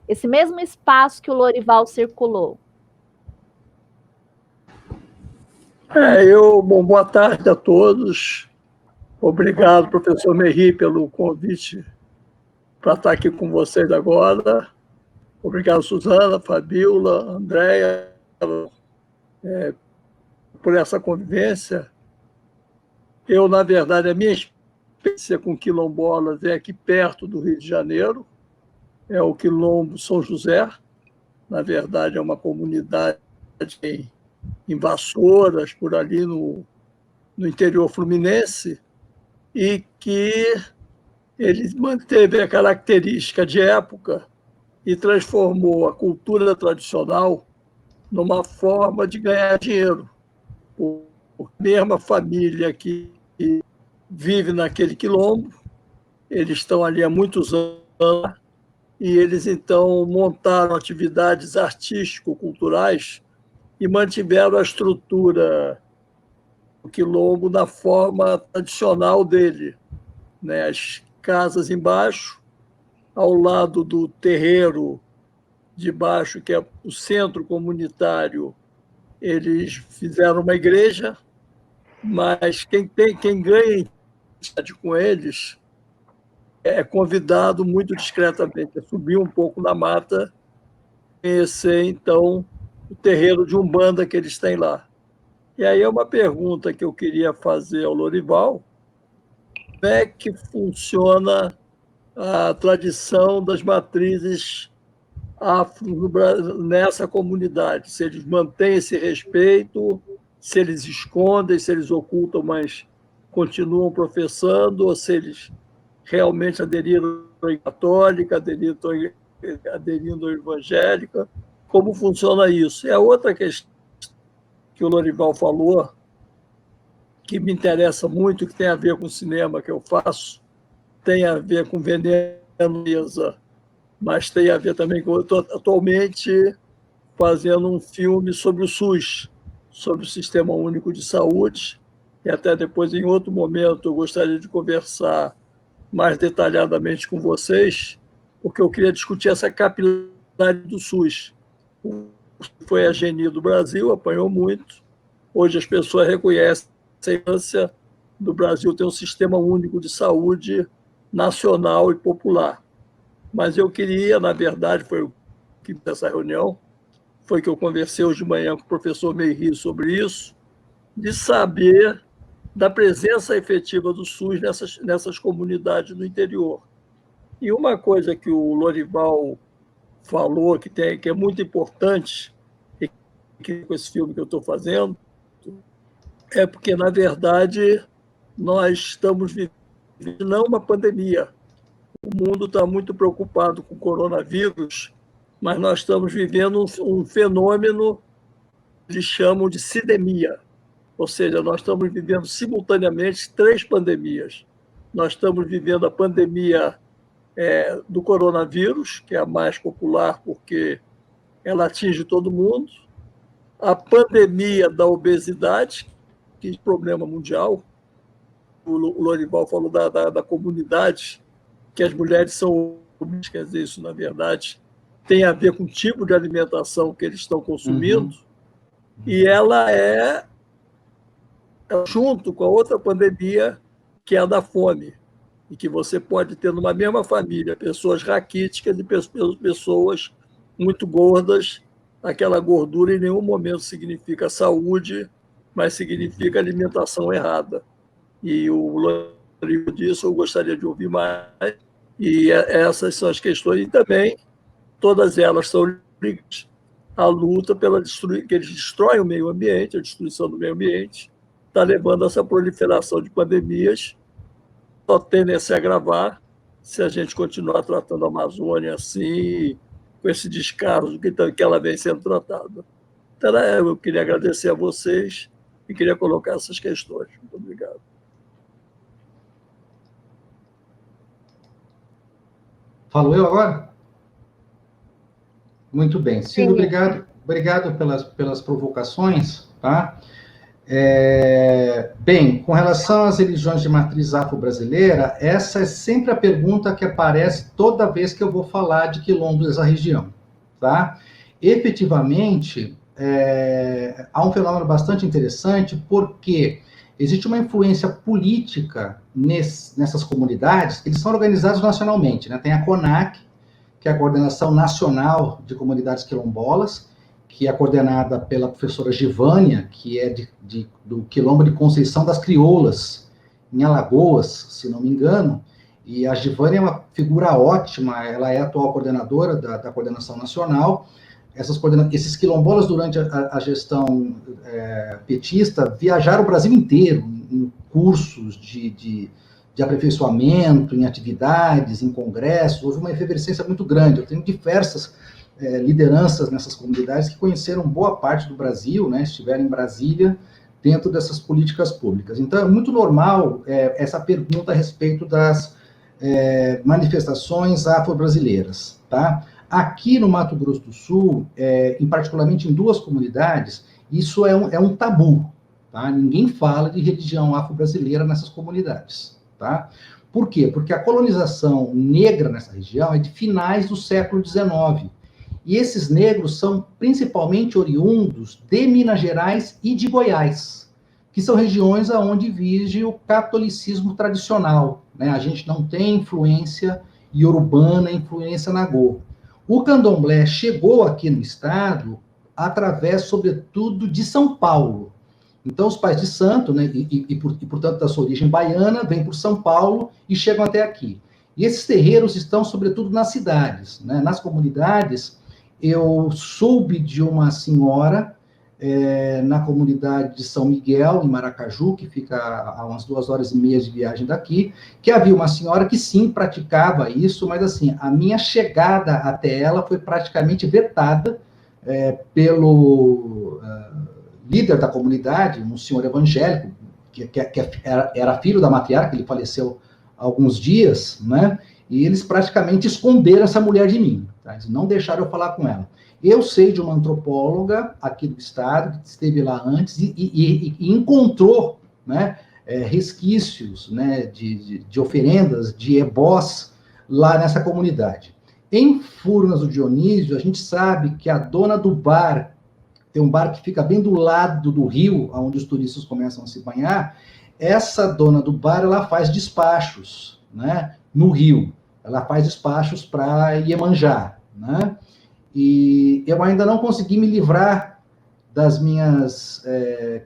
esse mesmo espaço que o Lorival circulou. Boa tarde a todos. Obrigado, professor Merri, pelo convite para estar aqui com vocês agora. Obrigado, Suzana, Fabiola, Andréia, por essa convivência. Na verdade, a minha experiência com quilombolas é aqui perto do Rio de Janeiro, é o Quilombo São José. Na verdade, é uma comunidade em Vassouras, por ali no interior fluminense, e que ele manteve a característica de época e transformou a cultura tradicional numa forma de ganhar dinheiro. A mesma família que vive naquele quilombo, eles estão ali há muitos anos, e eles, então, montaram atividades artístico-culturais e mantiveram a estrutura do quilombo na forma tradicional dele, né? As casas embaixo, ao lado do terreiro de baixo, que é o centro comunitário, eles fizeram uma igreja, mas quem ganha com eles é convidado muito discretamente a subir um pouco na mata, conhecer, então, o terreiro de Umbanda que eles têm lá. E aí é uma pergunta que eu queria fazer ao Lorival: como é que funciona a tradição das matrizes afro nessa comunidade, se eles mantêm esse respeito, se eles escondem, se eles ocultam, mas continuam professando, ou se eles realmente aderiram à católica, aderindo à evangélica, como funciona isso? É outra questão que o Lorival falou, que me interessa muito, que tem a ver com o cinema que eu faço, tem a ver com Veneza, mas tem a ver também com... Eu estou atualmente fazendo um filme sobre o SUS, sobre o Sistema Único de Saúde, e até depois, em outro momento, eu gostaria de conversar mais detalhadamente com vocês, porque eu queria discutir essa capilaridade do SUS. Foi a geni do Brasil, apanhou muito. Hoje as pessoas reconhecem a importância do Brasil ter um sistema único de saúde nacional e popular. Mas eu queria, na verdade, foi o que dessa reunião, foi que eu conversei hoje de manhã com o professor Meiri sobre isso, de saber da presença efetiva do SUS nessas comunidades do interior. E uma coisa que o Lorival falou, que é muito importante, que com esse filme que eu estou fazendo, é porque, na verdade, nós estamos vivendo não uma pandemia. O mundo está muito preocupado com o coronavírus, mas nós estamos vivendo um fenômeno que eles chamam de sidemia. Ou seja, nós estamos vivendo simultaneamente 3 pandemias. Nós estamos vivendo a pandemia do coronavírus, que é a mais popular porque ela atinge todo mundo, a pandemia da obesidade, que é um problema mundial. O Lorival falou da comunidade, que as mulheres são obesas, quer dizer, isso, na verdade, tem a ver com o tipo de alimentação que eles estão consumindo, e ela junto com a outra pandemia, que é a da fome, e que você pode ter numa mesma família pessoas raquíticas e pessoas muito gordas. Aquela gordura em nenhum momento significa saúde, mas significa alimentação errada. E o Lorival disso eu gostaria de ouvir mais, e essas são as questões, e também todas elas são ligadas à luta que eles destroem o meio ambiente, a destruição do meio ambiente, está levando a essa proliferação de pandemias, só tende a se agravar se a gente continuar tratando a Amazônia assim, com esse descaso que ela vem sendo tratada. Então, eu queria agradecer a vocês e queria colocar essas questões. Muito obrigado. Falo eu agora? Muito bem. Silvio, obrigado pelas provocações, tá? Bem, com relação às religiões de matriz afro-brasileira, essa é sempre a pergunta que aparece toda vez que eu vou falar de quilombos dessa região, tá? Efetivamente, há um fenômeno bastante interessante, porque existe uma influência política nessas comunidades, eles são organizados nacionalmente, né? Tem a CONAC, que é a Coordenação Nacional de Comunidades Quilombolas, que é coordenada pela professora Givânia, que é do Quilombo de Conceição das Crioulas, em Alagoas, se não me engano, e a Givânia é uma figura ótima, ela é a atual coordenadora da Coordenação Nacional. Esses quilombolas, durante a gestão petista, viajaram o Brasil inteiro, em cursos de aperfeiçoamento, em atividades, em congressos, houve uma efervescência muito grande. Eu tenho diversas lideranças nessas comunidades que conheceram boa parte do Brasil, né, estiveram em Brasília, dentro dessas políticas públicas. Então, é muito normal essa pergunta a respeito das manifestações afro-brasileiras, tá? Aqui no Mato Grosso do Sul, particularmente em 2 comunidades, isso é um tabu, tá? Ninguém fala de religião afro-brasileira nessas comunidades, tá? Por quê? Porque a colonização negra nessa região é de finais do século XIX, e esses negros são principalmente oriundos de Minas Gerais e de Goiás, que são regiões onde vige o catolicismo tradicional, né? A gente não tem influência iorubana, influência nagô. O candomblé chegou aqui no estado através, sobretudo, de São Paulo. Então, os pais de santo, né, portanto, da sua origem baiana, vêm por São Paulo e chegam até aqui. E esses terreiros estão, sobretudo, nas cidades, né? Nas comunidades, eu soube de uma senhora na comunidade de São Miguel, em Maracaju, que fica a umas 2h30 de viagem daqui, que havia uma senhora que, sim, praticava isso, mas, assim, a minha chegada até ela foi praticamente vetada pelo líder da comunidade, um senhor evangélico, que era filho da matriarca, ele faleceu há alguns dias, né? E eles praticamente esconderam essa mulher de mim, tá? Eles não deixaram eu falar com ela. Eu sei de uma antropóloga aqui do estado, que esteve lá antes e encontrou, né, resquícios, né, de oferendas, de ebós lá nessa comunidade. Em Furnas do Dionísio, a gente sabe que a dona do bar, tem um bar que fica bem do lado do rio, onde os turistas começam a se banhar, essa dona do bar, ela faz despachos, né, no rio. Ela faz despachos para Iemanjá, né? E eu ainda não consegui me livrar das minhas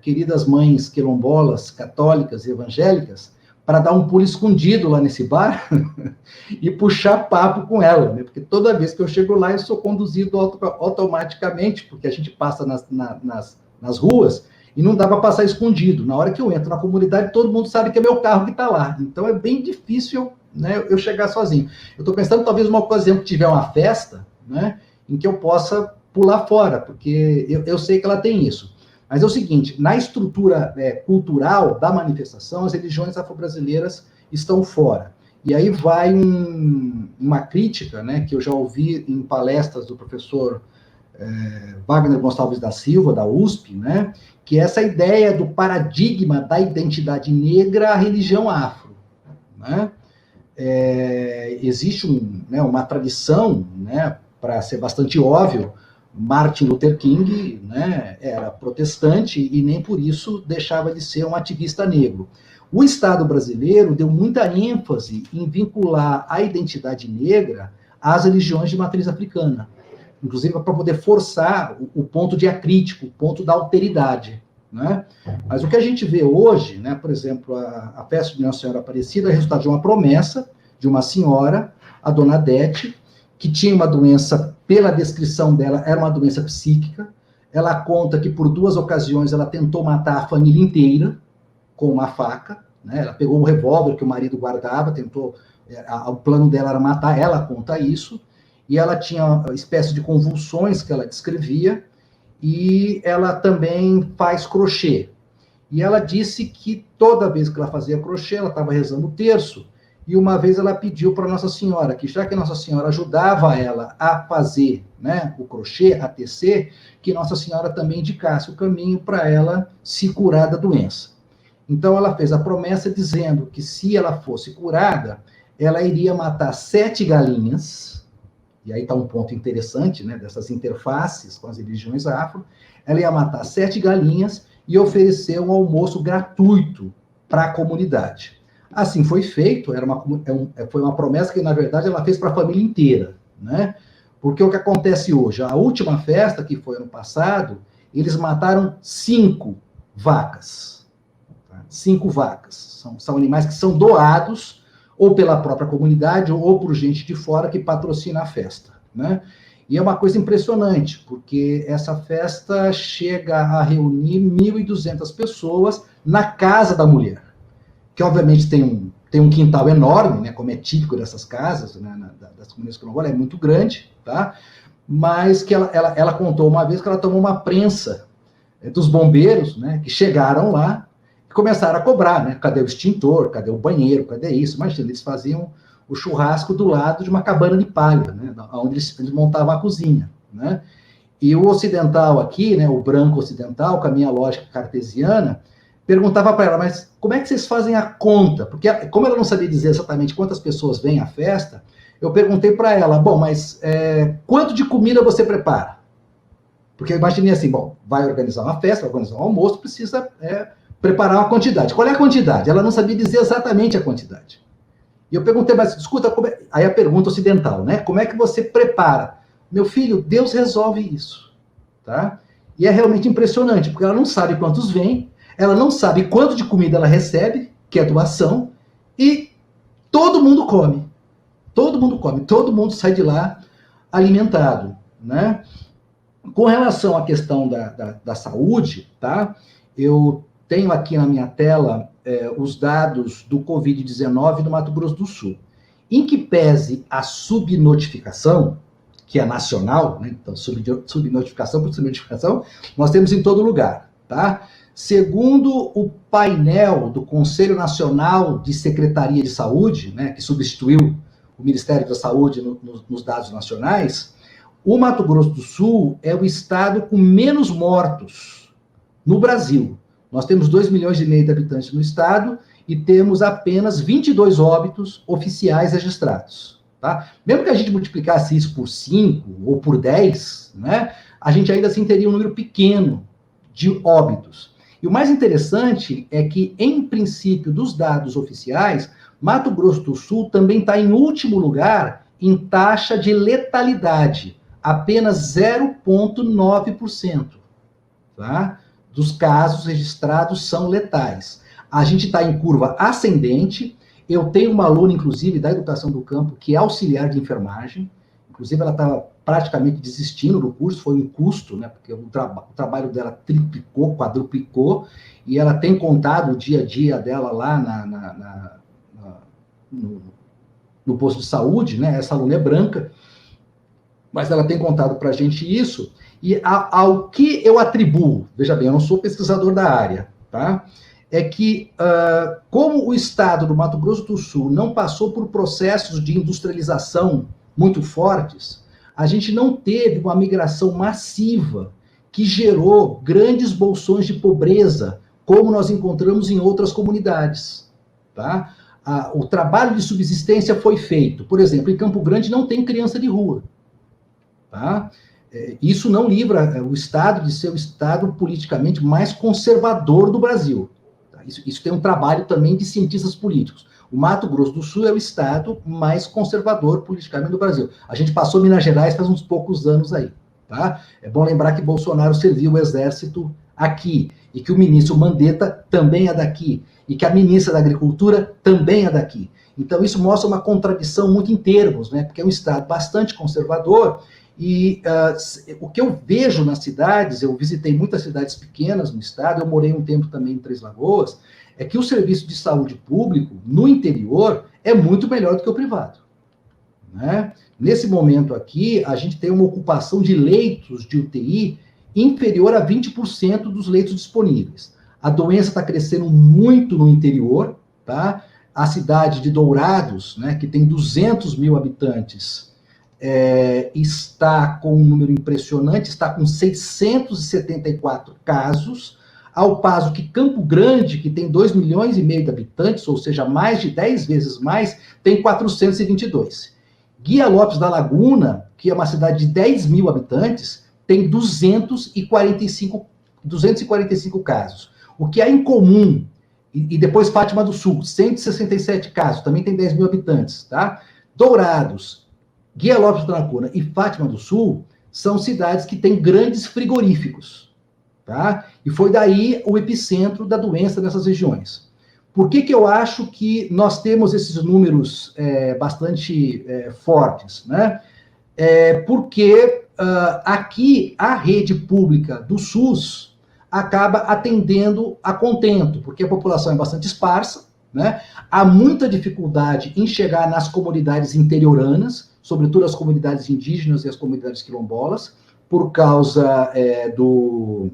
queridas mães quilombolas, católicas e evangélicas, para dar um pulo escondido lá nesse bar e puxar papo com ela, né? Porque toda vez que eu chego lá, eu sou conduzido automaticamente, porque a gente passa nas ruas e não dá para passar escondido. Na hora que eu entro na comunidade, todo mundo sabe que é meu carro que está lá. Então, é bem difícil, né, eu chegar sozinho. Eu estou pensando, talvez, uma ocasião que tiver uma festa, né, em que eu possa pular fora, porque eu sei que ela tem isso. Mas é o seguinte, na estrutura cultural da manifestação, as religiões afro-brasileiras estão fora. E aí vai uma crítica, né, que eu já ouvi em palestras do professor Wagner Gonçalves da Silva, da USP, né, que é essa ideia do paradigma da identidade negra à religião afro, né? Existe uma tradição, né, para ser bastante óbvio, Martin Luther King, né, era protestante e nem por isso deixava de ser um ativista negro. O Estado brasileiro deu muita ênfase em vincular a identidade negra às religiões de matriz africana, inclusive para poder forçar o ponto diacrítico, o ponto da alteridade, né? Mas o que a gente vê hoje, né, por exemplo, a festa de Nossa Senhora Aparecida é resultado de uma promessa de uma senhora, a dona Adete, que tinha uma doença, pela descrição dela, era uma doença psíquica. Ela conta que por 2 ocasiões ela tentou matar a família inteira com uma faca, né? Ela pegou um revólver que o marido guardava, o plano dela era matar, ela conta isso, e ela tinha uma espécie de convulsões que ela descrevia, e ela também faz crochê. E ela disse que toda vez que ela fazia crochê, ela estava rezando o terço, e uma vez ela pediu para Nossa Senhora, que já que Nossa Senhora ajudava ela a fazer, né, o crochê, a tecer, que Nossa Senhora também indicasse o caminho para ela se curar da doença. Então ela fez a promessa dizendo que se ela fosse curada, ela iria matar 7 galinhas, e aí está um ponto interessante, né, dessas interfaces com as religiões afro, ela ia matar 7 galinhas e oferecer um almoço gratuito para a comunidade. Assim foi feito, foi uma promessa que, na verdade, ela fez para a família inteira, né? Porque o que acontece hoje? A última festa, que foi ano passado, eles mataram 5 vacas. Tá? 5 vacas. São animais que são doados ou pela própria comunidade ou por gente de fora que patrocina a festa, né? E é uma coisa impressionante, porque essa festa chega a reunir 1.200 pessoas na casa da mulher, que obviamente tem um quintal enorme, né, como é típico dessas casas, né, das comunidades quilombolas, é muito grande, tá? Mas que ela contou uma vez que ela tomou uma prensa dos bombeiros, né, que chegaram lá e começaram a cobrar, né? Cadê o extintor? Cadê o banheiro? Cadê isso? Imagina, eles faziam o churrasco do lado de uma cabana de palha, né, onde eles montavam a cozinha, né? E o ocidental aqui, né, o branco ocidental, com a minha lógica cartesiana, perguntava para ela, mas como é que vocês fazem a conta? Porque, como ela não sabia dizer exatamente quantas pessoas vêm à festa, eu perguntei para ela, bom, mas quanto de comida você prepara? Porque eu imaginei assim, bom, vai organizar uma festa, vai organizar um almoço, precisa preparar uma quantidade. Qual é a quantidade? Ela não sabia dizer exatamente a quantidade. E eu perguntei, mas escuta, aí a pergunta ocidental, né? Como é que você prepara? Meu filho, Deus resolve isso, tá? E é realmente impressionante, porque ela não sabe quantos vêm, ela não sabe quanto de comida ela recebe, que é doação, e todo mundo come. todo mundo come, todo mundo sai de lá alimentado, né? Com relação à questão da saúde, tá? Eu tenho aqui na minha tela os dados do Covid-19 no Mato Grosso do Sul. Em que pese a subnotificação, que é nacional, né? Então, subnotificação por subnotificação, nós temos em todo lugar, tá? Segundo o painel do Conselho Nacional de Secretaria de Saúde, né, que substituiu o Ministério da Saúde nos dados nacionais, o Mato Grosso do Sul é o estado com menos mortos no Brasil. Nós temos 2,5 milhões de habitantes no estado e temos apenas 22 óbitos oficiais registrados. Tá? Mesmo que a gente multiplicasse isso por 5 ou por 10, né, a gente ainda assim teria um número pequeno de óbitos. E o mais interessante é que, em princípio, dos dados oficiais, Mato Grosso do Sul também está em último lugar em taxa de letalidade, apenas 0,9%. Tá? Dos casos registrados são letais. A gente está em curva ascendente. Eu tenho uma aluna, inclusive, da educação do campo, que é auxiliar de enfermagem. Inclusive, ela estava praticamente desistindo do curso, foi um custo, né? Porque o trabalho dela triplicou, quadruplicou, e ela tem contado o dia a dia dela lá no posto de saúde, né? Essa aluna é branca, mas ela tem contado para a gente isso, e ao que eu atribuo, veja bem, eu não sou pesquisador da área, tá? É que, como o estado do Mato Grosso do Sul não passou por processos de industrialização muito fortes, a gente não teve uma migração massiva que gerou grandes bolsões de pobreza, como nós encontramos em outras comunidades, tá? O trabalho de subsistência foi feito. Por exemplo, em Campo Grande não tem criança de rua, tá? Isso não livra o estado de ser o estado politicamente mais conservador do Brasil. Isso tem um trabalho também de cientistas políticos. O Mato Grosso do Sul é o estado mais conservador politicamente do Brasil. A gente passou Minas Gerais faz uns poucos anos aí, tá? É bom lembrar que Bolsonaro serviu o exército aqui, e que o ministro Mandetta também é daqui, e que a ministra da Agricultura também é daqui. Então isso mostra uma contradição muito em termos, né? Porque é um estado bastante conservador, e o que eu vejo nas cidades, eu visitei muitas cidades pequenas no estado, eu morei um tempo também em Três Lagoas, é que o serviço de saúde público no interior é muito melhor do que o privado, né? Nesse momento aqui, a gente tem uma ocupação de leitos de UTI inferior a 20% dos leitos disponíveis. A doença está crescendo muito no interior, tá? A cidade de Dourados, né, que tem 200 mil habitantes, está com um número impressionante, está com 674 casos, ao passo que Campo Grande, que tem 2,5 milhões de habitantes, ou seja, mais de 10 vezes mais, tem 422. Guia Lopes da Laguna, que é uma cidade de 10 mil habitantes, tem 245 casos. O que há em comum, e depois Fátima do Sul, 167 casos, também tem 10 mil habitantes, tá? Dourados, Guia Lopes da Laguna e Fátima do Sul são cidades que têm grandes frigoríficos, tá? E foi daí o epicentro da doença nessas regiões. Por que eu acho que nós temos esses números bastante fortes, né? Porque aqui a rede pública do SUS acaba atendendo a contento, porque a população é bastante esparsa, né? Há muita dificuldade em chegar nas comunidades interioranas, sobretudo as comunidades indígenas e as comunidades quilombolas, por causa do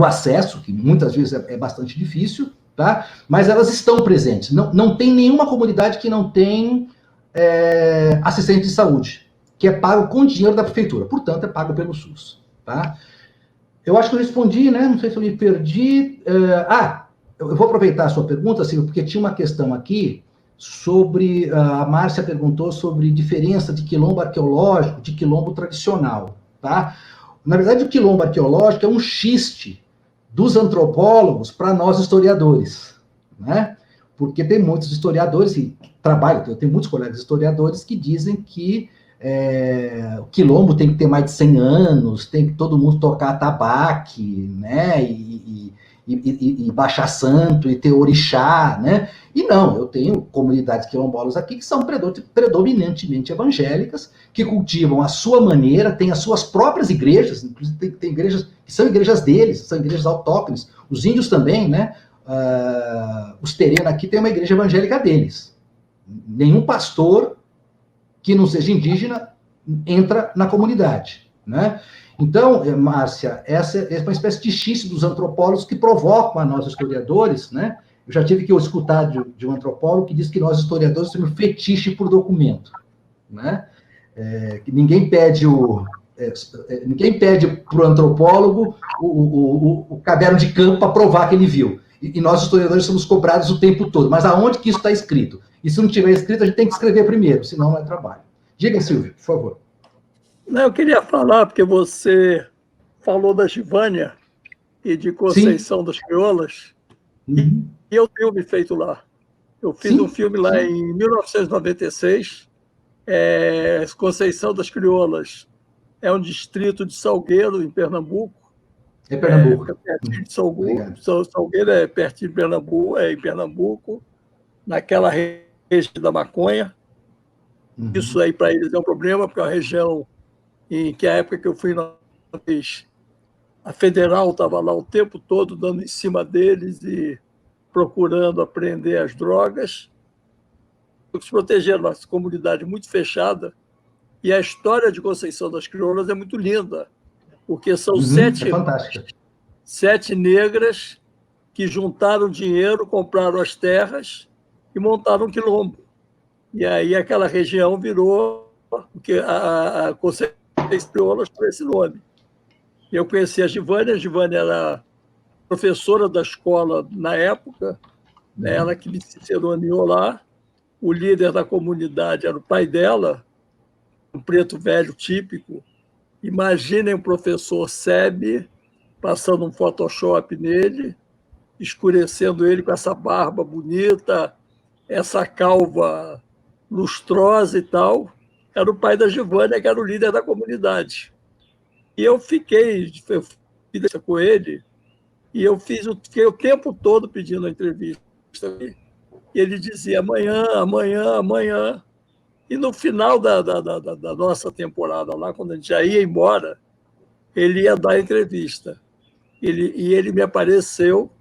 acesso, que muitas vezes é bastante difícil, tá? Mas elas estão presentes. Não tem nenhuma comunidade que não tem assistente de saúde, que é pago com dinheiro da prefeitura, portanto, é pago pelo SUS, tá? Eu acho que eu respondi, né? Não sei se eu me perdi. Eu vou aproveitar a sua pergunta, Silvio, porque tinha uma questão aqui sobre... A Márcia perguntou sobre diferença de quilombo arqueológico de quilombo tradicional, tá? Na verdade, o quilombo arqueológico é um xiste dos antropólogos para nós historiadores, né? Porque tem muitos historiadores que trabalham, eu tenho muitos colegas historiadores que dizem que o quilombo tem que ter mais de 100 anos, tem que todo mundo tocar atabaque, né? e baixar santo, e ter orixá, né? E não, eu tenho comunidades quilombolas aqui que são predominantemente evangélicas, que cultivam a sua maneira, têm as suas próprias igrejas, inclusive tem igrejas que são igrejas deles, são igrejas autóctones. Os índios também, né? Os terrenos aqui têm uma igreja evangélica deles. Nenhum pastor que não seja indígena entra na comunidade, né? Então, Márcia, essa é uma espécie de xiste dos antropólogos que provocam a nós historiadores, né? Eu já tive que escutar de um antropólogo que diz que nós historiadores temos fetiche por documento, né? Que ninguém pede para o antropólogo o caderno de campo para provar que ele viu. E nós historiadores somos cobrados o tempo todo. Mas aonde que isso está escrito? E se não tiver escrito, a gente tem que escrever primeiro, senão não é trabalho. Diga, Silvio, por favor. Não, eu queria falar, porque você falou da Givânia e de Conceição das Crioulas, e eu tenho me feito lá. Eu fiz um filme lá em 1996, Conceição das Crioulas. É um distrito de Salgueiro, em Pernambuco. É Pernambuco. É pertinho de Salgueiro é pertinho de Pernambuco, em Pernambuco, naquela região da maconha. Isso aí para eles é um problema, porque é uma região em que a época que eu fui a federal estava lá o tempo todo dando em cima deles e procurando apreender as drogas. Se protegeram, nossa comunidade muito fechada. E a história de Conceição das Crioulas é muito linda, porque são sete negras que juntaram dinheiro, compraram as terras e montaram um quilombo. E aí aquela região virou, porque a Conceição das Crioulas por esse nome. Eu conheci a Givânia era professora da escola na época, né, ela que me ciceroneou lá. O líder da comunidade era o pai dela, um preto velho típico. Imaginem um professor SEB passando um Photoshop nele, escurecendo ele com essa barba bonita, essa calva lustrosa e tal. Era o pai da Givânia, que era o líder da comunidade. E eu fiquei com ele, e fiquei o tempo todo pedindo a entrevista. E ele dizia amanhã, amanhã, amanhã. E no final da nossa temporada lá, quando a gente já ia embora, ele ia dar a entrevista. E ele me apareceu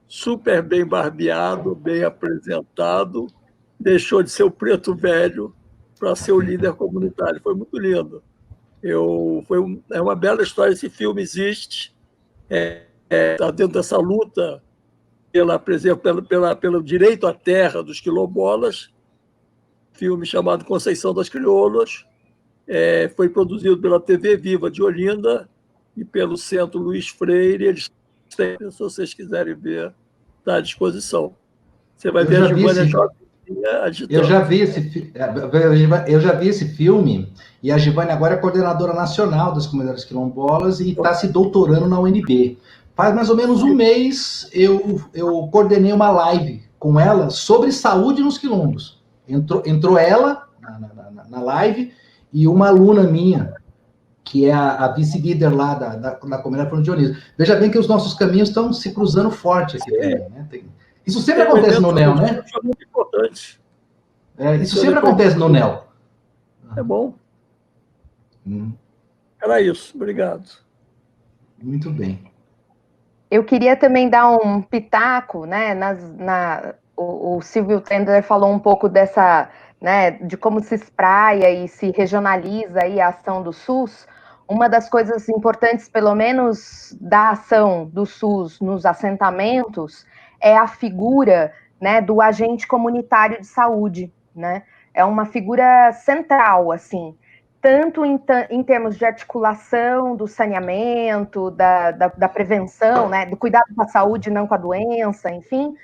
super bem barbeado, bem apresentado, deixou de ser o preto velho para ser o líder comunitário. Foi muito lindo. É uma bela história. Esse filme existe, está dentro dessa luta pelo direito à terra dos quilombolas. Filme chamado Conceição das Crioulas, foi produzido pela TV Viva de Olinda e pelo Centro Luiz Freire. Eles têm, se vocês quiserem ver, está à disposição. Você vai ver a Givânia Jovinha agitando. Eu já vi esse filme, e a Givânia agora é coordenadora nacional das comunidades quilombolas e está se doutorando na UNB. Faz mais ou menos um mês eu coordenei uma live com ela sobre saúde nos quilombos. Entrou ela na live e uma aluna minha, que é a vice-líder lá da comunidade Fernando Dionísio. Veja bem que os nossos caminhos estão se cruzando forte aqui também, né? Isso sempre acontece no NEL, né? É muito importante. Isso sempre acontece no NEL. É bom. Era isso. Obrigado. Muito bem. Eu queria também dar um pitaco, né, o Silvio Tendler falou um pouco dessa, né, de como se espraia e se regionaliza aí a ação do SUS. Uma das coisas importantes, pelo menos da ação do SUS nos assentamentos, é a figura, né, do agente comunitário de saúde, né? É uma figura central, assim, tanto em termos de articulação do saneamento, da prevenção, né, do cuidado com a saúde, não com a doença, enfim,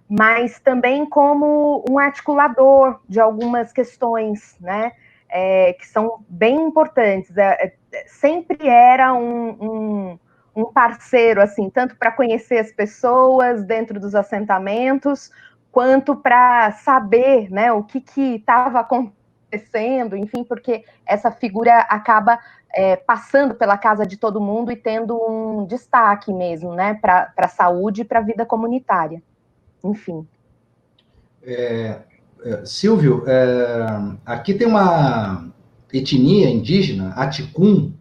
mas também como um articulador de algumas questões, né, que são bem importantes. Sempre era um parceiro, assim, tanto para conhecer as pessoas dentro dos assentamentos, quanto para saber, né, o que estava acontecendo, enfim, porque essa figura acaba passando pela casa de todo mundo e tendo um destaque mesmo, né, para a saúde e para a vida comunitária. Enfim. Silvio, aqui tem uma etnia indígena, Aticum,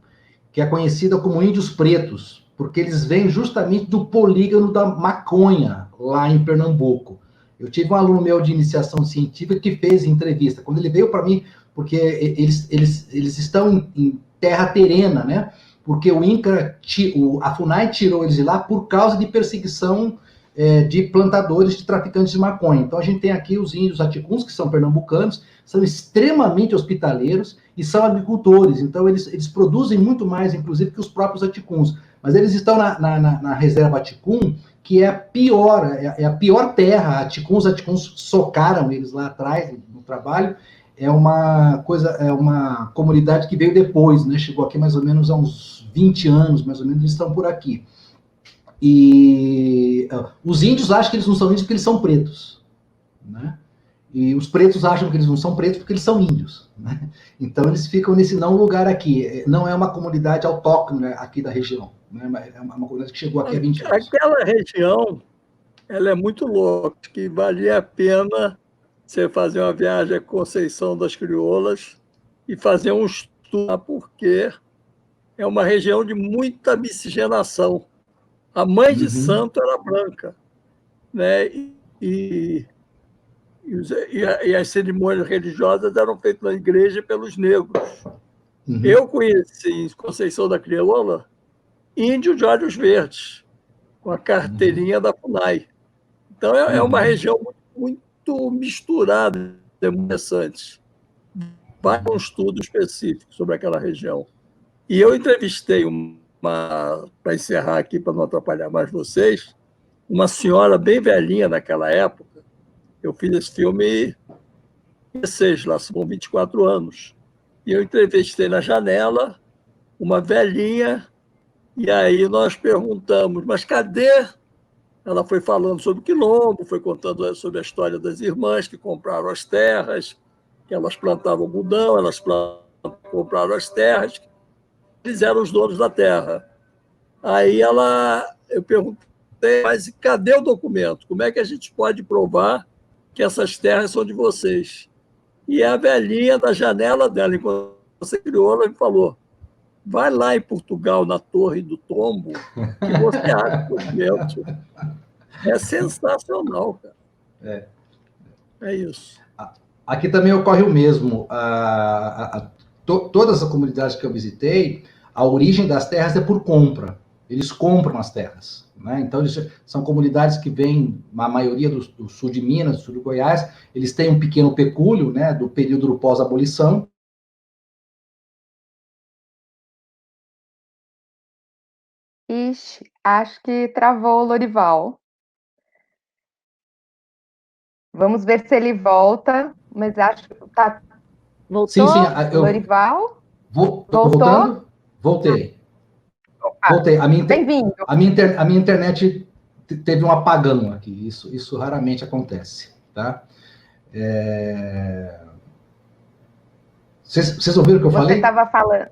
que é conhecida como índios pretos, porque eles vêm justamente do polígono da maconha, lá em Pernambuco. Eu tive um aluno meu de iniciação científica que fez entrevista. Quando ele veio para mim, porque eles estão em terra terrena, né? Porque o INCRA, a FUNAI tirou eles de lá por causa de perseguição de plantadores, de traficantes de maconha. Então a gente tem aqui os índios aticuns, que são pernambucanos, são extremamente hospitaleiros e são agricultores. Então eles produzem muito mais, inclusive, que os próprios aticuns. Mas eles estão na reserva Aticum, que é a pior terra. Os aticuns socaram eles lá atrás, no trabalho. É uma comunidade que veio depois, né? Chegou aqui mais ou menos há uns 20 anos, mais ou menos, eles estão por aqui. E os índios acham que eles não são índios porque eles são pretos, né? E os pretos acham que eles não são pretos porque eles são índios, né? Então eles ficam nesse não lugar aqui. Não é uma comunidade autóctone aqui da região, né? É uma comunidade que chegou aqui há 20 anos. Aquela região, ela é muito louca, que valia a pena você fazer uma viagem à Conceição das Crioulas e fazer um estudo, porque é uma região de muita miscigenação. A mãe de santo era branca, né? E as cerimônias religiosas eram feitas na igreja pelos negros. Eu conheci em Conceição da Crioula índio de olhos verdes, com a carteirinha da FUNAI. Então é uma região muito misturada, é interessante. Vai um estudo específico sobre aquela região. E eu entrevistei para encerrar aqui, para não atrapalhar mais vocês, uma senhora bem velhinha naquela época. Eu fiz esse filme em 16, lá são 24 anos. E eu entrevistei na janela uma velhinha, e aí nós perguntamos, mas cadê? Ela foi falando sobre o Quilombo, foi contando sobre a história das irmãs que compraram as terras, que elas plantavam algodão, elas compraram as terras, eles eram os donos da terra. Aí eu perguntei, mas cadê o documento? Como é que a gente pode provar que essas terras são de vocês? E a velhinha da janela dela, enquanto você criou, ela me falou, vai lá em Portugal, na Torre do Tombo, que você acha o documento. É sensacional, cara. É isso. Aqui também ocorre o mesmo. Todas as comunidades que eu visitei, a origem das terras é por compra. Eles compram as terras, né? Então, são comunidades que vêm, a maioria do sul de Minas, do sul de Goiás, eles têm um pequeno pecúlio, né, do período do pós-abolição. Ixi, acho que travou o Lorival. Vamos ver se ele volta, mas acho que tá. Voltou? Sim, Lorival? Voltando? Voltei. Opa, voltei. Bem-vindo. A minha internet teve um apagão aqui. Isso raramente acontece, tá? Vocês ouviram o que eu falei? Você estava falando.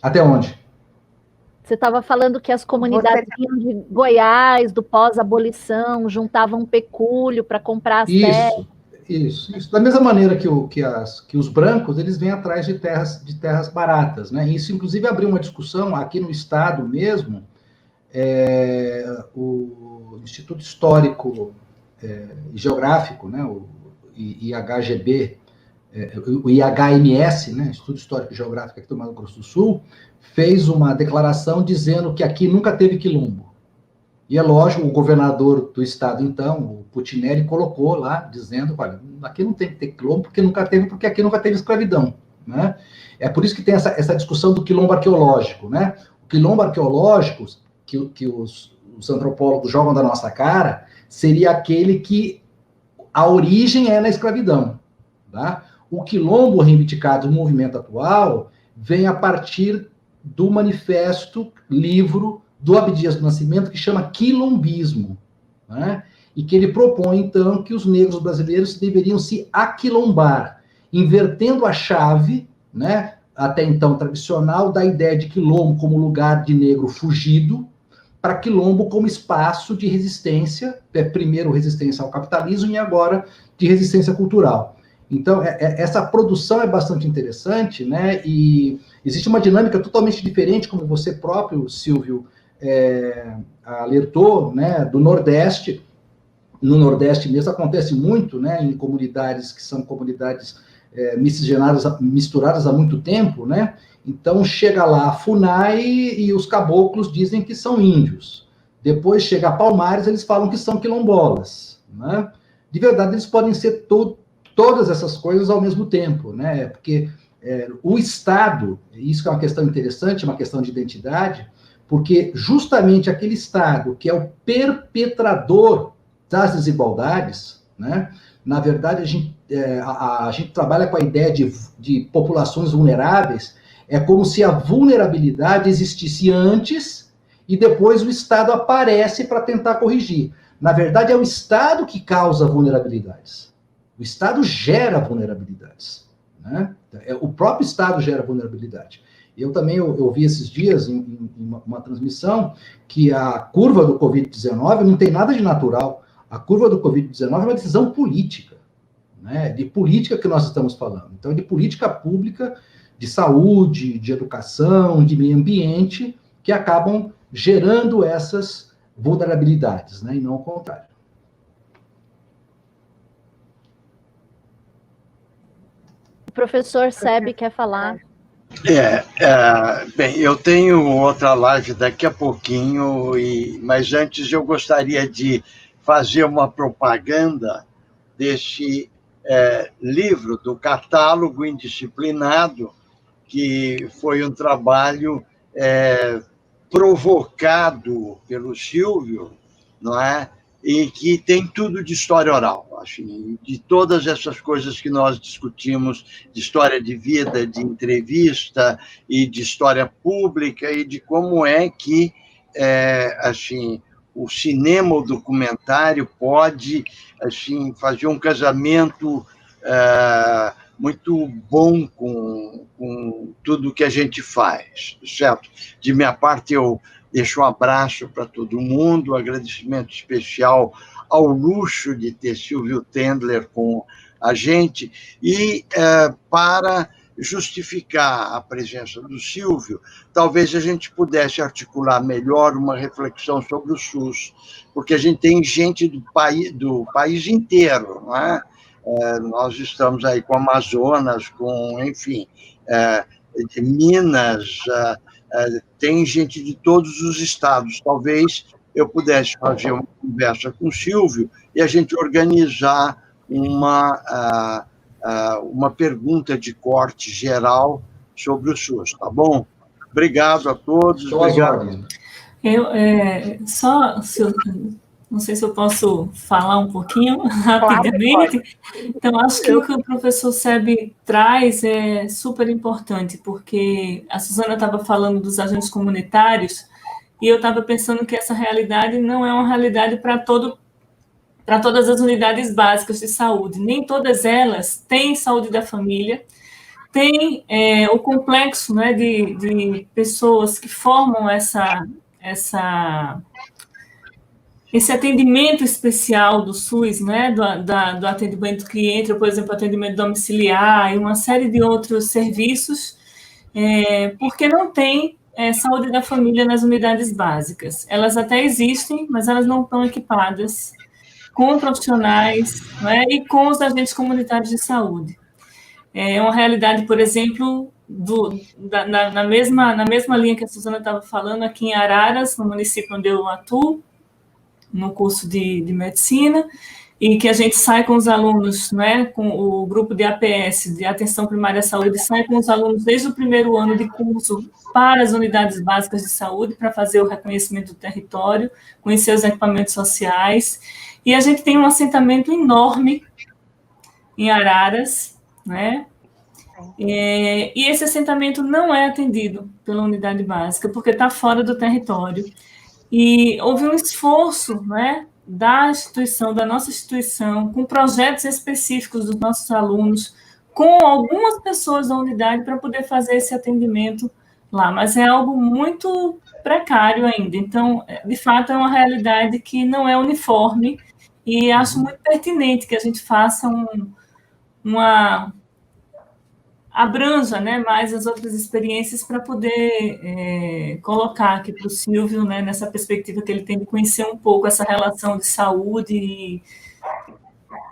Até onde? Você estava falando que as comunidades vinham de Goiás, do pós-abolição, juntavam pecúlio para comprar as terras. Isso. Da mesma maneira que os brancos, eles vêm atrás de terras baratas, né? Isso, inclusive, abriu uma discussão aqui no Estado mesmo. O Instituto Histórico e Geográfico, né? O IHGB, o IHMS, né? Instituto Histórico e Geográfico aqui do Mato Grosso do Sul, fez uma declaração dizendo que aqui nunca teve quilombo. E é lógico, o governador do estado, então, o Putinelli, colocou lá, dizendo, olha, aqui não tem que ter quilombo, porque aqui nunca teve escravidão, né? É por isso que tem essa discussão do quilombo arqueológico, né? O quilombo arqueológico, que os antropólogos jogam da nossa cara, seria aquele que a origem é na escravidão, tá? O quilombo reivindicado no movimento atual vem a partir do manifesto, livro do Abdias do Nascimento, que chama Quilombismo, né? E que ele propõe, então, que os negros brasileiros deveriam se aquilombar, invertendo a chave, né? até então tradicional da ideia de quilombo como lugar de negro fugido, para quilombo como espaço de resistência, primeiro resistência ao capitalismo e agora de resistência cultural. Então, essa produção é bastante interessante, né? E existe uma dinâmica totalmente diferente, como você próprio, Silvio, alertou, né? Do Nordeste. No Nordeste mesmo acontece muito, né? Em comunidades que são comunidades misturadas há muito tempo, né? Então, chega lá a FUNAI e os caboclos dizem que são índios. Depois chega a Palmares, eles falam que são quilombolas, né? De verdade, eles podem ser todas essas coisas ao mesmo tempo, né? Porque o Estado, isso que é uma questão interessante, uma questão de identidade, porque justamente aquele Estado que é o perpetrador das desigualdades, né? Na verdade, a gente trabalha com a ideia de populações vulneráveis, é como se a vulnerabilidade existisse antes e depois o Estado aparece para tentar corrigir. Na verdade, é o Estado que causa vulnerabilidades. O Estado gera vulnerabilidades, né? O próprio Estado gera vulnerabilidade. Eu também ouvi esses dias, em uma transmissão, que a curva do Covid-19 não tem nada de natural. A curva do Covid-19 é uma decisão política, né? De política que nós estamos falando. Então, de política pública, de saúde, de educação, de meio ambiente, que acabam gerando essas vulnerabilidades, né? E não o contrário. O professor Sebe quer falar. Bem, eu tenho outra live daqui a pouquinho, mas antes eu gostaria de fazer uma propaganda deste livro, do Catálogo Indisciplinado, que foi um trabalho provocado pelo Silvio, não é? E que tem tudo de história oral, acho, de todas essas coisas que nós discutimos, de história de vida, de entrevista e de história pública, e de como é que assim, o cinema, o documentário pode assim, fazer um casamento muito bom com tudo que a gente faz, certo? De minha parte, eu deixo um abraço para todo mundo, um agradecimento especial ao luxo de ter Silvio Tendler com a gente, e para justificar a presença do Silvio, talvez a gente pudesse articular melhor uma reflexão sobre o SUS, porque a gente tem gente do país inteiro, não é? Nós estamos aí com Amazonas, com, enfim, de Minas, tem gente de todos os estados. Talvez eu pudesse fazer uma conversa com o Silvio e a gente organizar uma pergunta de corte geral sobre o SUS, tá bom? Obrigado a todos. Obrigado. Não sei se eu posso falar um pouquinho rapidamente. Claro, então, acho que o que o professor Sebe traz é super importante, porque a Suzana estava falando dos agentes comunitários, e eu estava pensando que essa realidade não é uma realidade para todas as unidades básicas de saúde. Nem todas elas têm saúde da família, tem o complexo, né, de pessoas que formam esse atendimento especial do SUS, né, do atendimento que entra, por exemplo, atendimento domiciliar e uma série de outros serviços, porque não tem saúde da família nas unidades básicas. Elas até existem, mas elas não estão equipadas com profissionais, né, e com os agentes comunitários de saúde. É uma realidade, por exemplo, na mesma linha que a Suzana estava falando, aqui em Araras, no município onde eu atuo, no curso de medicina, e que a gente sai com os alunos, né, com o grupo de APS, de Atenção Primária à Saúde, sai com os alunos desde o primeiro ano de curso para as unidades básicas de saúde, para fazer o reconhecimento do território, conhecer os equipamentos sociais, e a gente tem um assentamento enorme em Araras, né, e esse assentamento não é atendido pela unidade básica, porque está fora do território. E houve um esforço, né, da nossa instituição, com projetos específicos dos nossos alunos, com algumas pessoas da unidade para poder fazer esse atendimento lá, mas é algo muito precário ainda. Então, de fato, é uma realidade que não é uniforme e acho muito pertinente que a gente faça uma abranja, né, mais as outras experiências para poder colocar aqui para o Silvio, né, nessa perspectiva que ele tem de conhecer um pouco essa relação de saúde e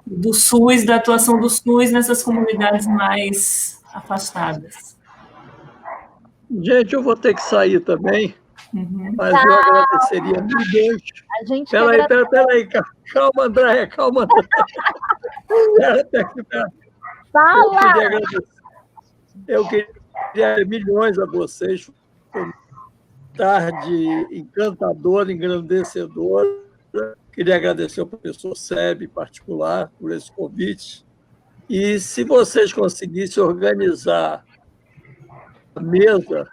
do SUS, da atuação do SUS nessas comunidades mais afastadas. Gente, eu vou ter que sair também, mas eu agradeceria milhões. A gente Peraí, calma, Andréia, calma, Andréia. Fala! Eu queria agradecer milhões a vocês. Foi uma tarde encantadora, engrandecedora. Queria agradecer ao professor Sebe, em particular, por esse convite. E se vocês conseguissem organizar a mesa,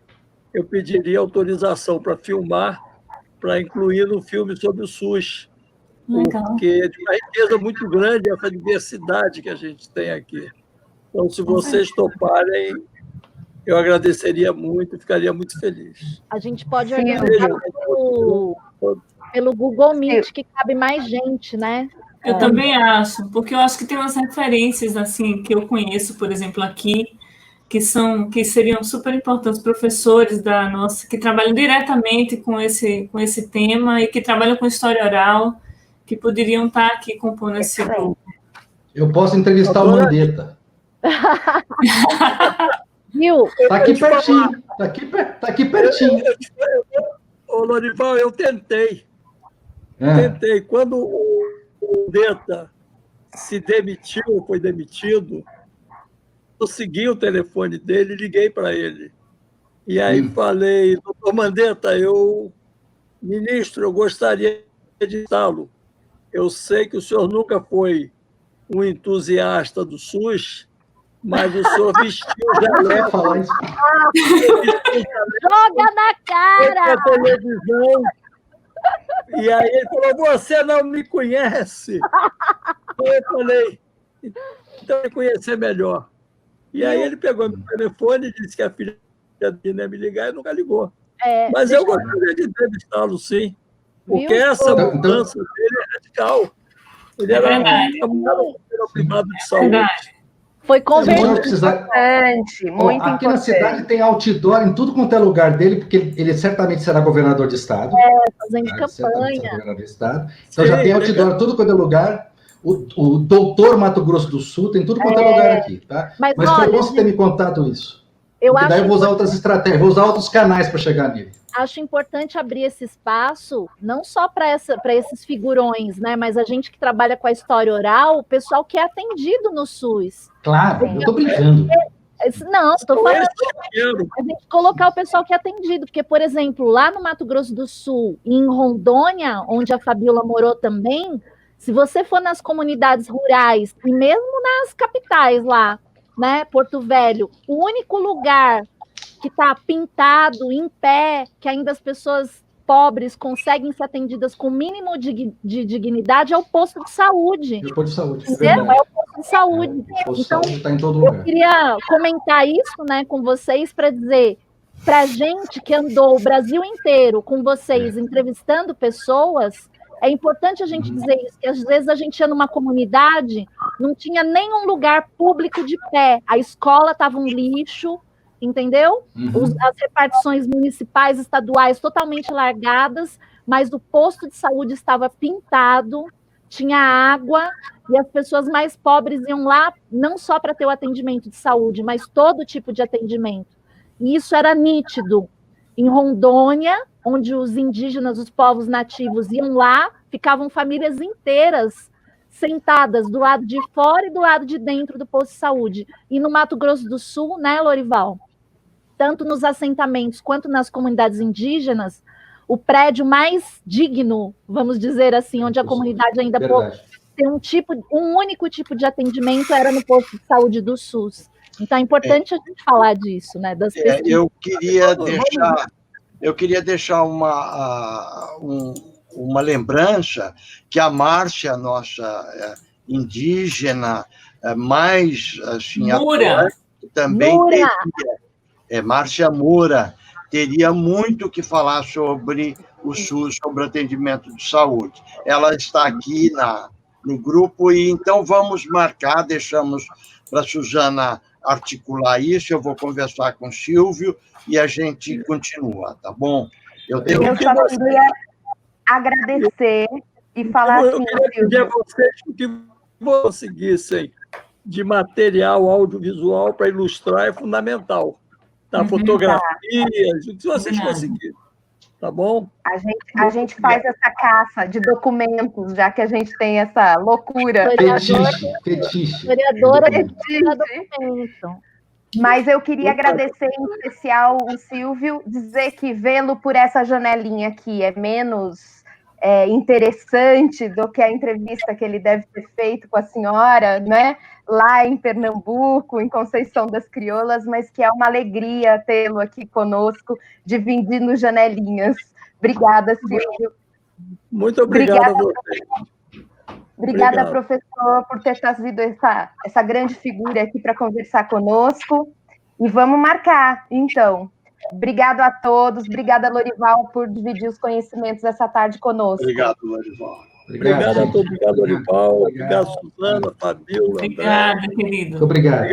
eu pediria autorização para filmar, para incluir no filme sobre o SUS. Legal. Porque é de uma riqueza muito grande essa diversidade que a gente tem aqui. Então, se vocês toparem, eu agradeceria muito, ficaria muito feliz. A gente pode organizar pelo Google Meet, que cabe mais gente, né? Eu também acho, porque eu acho que tem umas referências assim que eu conheço, por exemplo, aqui, que seriam super importantes, professores da nossa, que trabalham diretamente com esse tema e que trabalham com história oral, que poderiam estar aqui compondo esse grupo. Eu posso entrevistar o Mandetta. Viu? Está aqui pertinho. Tá aqui pertinho. Ô, Lorival, eu tentei. Quando o Mandetta se demitiu, foi demitido, eu segui o telefone dele e liguei para ele. E aí falei, doutor Mandetta, ministro, eu gostaria de citá-lo. Eu sei que o senhor nunca foi um entusiasta do SUS, mas o senhor vestiu jaleco. Joga na cara! Televisão. E aí ele falou, você não me conhece. Eu falei, então me conhecer melhor. E aí ele pegou meu telefone e disse que a filha dele ia me ligar e nunca ligou. Mas eu gostaria de entrevistá-lo, sim. Porque essa mudança dele é radical. Ele era um privado de saúde. Foi convertido. Muito aqui na cidade tem outdoor em tudo quanto é lugar dele, porque ele certamente será governador de estado. Fazendo campanha. Governador de estado. Então já tem outdoor em tudo quanto é lugar. O doutor Mato Grosso do Sul tem tudo quanto é lugar aqui, tá? Mas foi bom você ter me contado isso. Daí eu vou usar outras estratégias, vou usar outros canais para chegar nele. Acho importante abrir esse espaço, não só para esses figurões, né? Mas a gente que trabalha com a história oral, o pessoal que é atendido no SUS. Claro, eu estou brincando. Não, estou falando a gente colocar o pessoal que é atendido, porque, por exemplo, lá no Mato Grosso do Sul, em Rondônia, onde a Fabiola morou também, se você for nas comunidades rurais, e mesmo nas capitais lá, né, Porto Velho, o único lugar que está pintado, em pé, que ainda as pessoas pobres conseguem ser atendidas com o mínimo de dignidade, é o posto de saúde. É o posto de saúde. É o posto de saúde. O posto de então, saúde está em todo lugar. Eu queria comentar isso, né, com vocês para dizer, para a gente que andou o Brasil inteiro com vocês, entrevistando pessoas, é importante a gente dizer isso, que às vezes a gente ia numa comunidade, não tinha nenhum lugar público de pé, a escola estava um lixo, entendeu? As repartições municipais, estaduais totalmente largadas, mas o posto de saúde estava pintado, tinha água, e as pessoas mais pobres iam lá não só para ter o atendimento de saúde, mas todo tipo de atendimento. E isso era nítido. Em Rondônia, onde os indígenas, os povos nativos iam lá, ficavam famílias inteiras sentadas do lado de fora e do lado de dentro do posto de saúde. E no Mato Grosso do Sul, né, Lorival? Tanto nos assentamentos quanto nas comunidades indígenas, o prédio mais digno, vamos dizer assim, onde a comunidade ainda tem um único tipo de atendimento, era no posto de saúde do SUS. Então é importante a gente falar disso, né? Das pesquisas. Eu queria deixar uma lembrança que a Márcia, nossa indígena, mais assim, Moura. também Moura. teria, Márcia Moura, teria muito o que falar sobre o SUS, sobre o atendimento de saúde. Ela está aqui no grupo, e então vamos marcar, deixamos para a Suzana articular isso, eu vou conversar com o Silvio e a gente continua, tá bom? Eu só queria agradecer e falar assim, eu queria pedir a vocês que conseguissem de material audiovisual para ilustrar é fundamental. Tá? Fotografias, o que vocês conseguirem. Tá bom? A gente faz essa caça de documentos, já que a gente tem essa loucura. Fetiche. Vereadora documento. Mas eu queria agradecer em especial o Silvio, dizer que vê-lo por essa janelinha aqui é menos interessante do que a entrevista que ele deve ter feito com a senhora, né? Lá em Pernambuco, em Conceição das Crioulas, mas que é uma alegria tê-lo aqui conosco, dividindo janelinhas. Obrigada, Silvio. Muito obrigado a você. Obrigada, professor, por ter trazido essa grande figura aqui para conversar conosco. E vamos marcar, então. Obrigado a todos. Obrigada, Lorival, por dividir os conhecimentos essa tarde conosco. Obrigado, Lorival. Obrigado a todos. Obrigado, Lorival. Obrigado, Suzana, Fabiola. Obrigada, querido. Muito obrigado.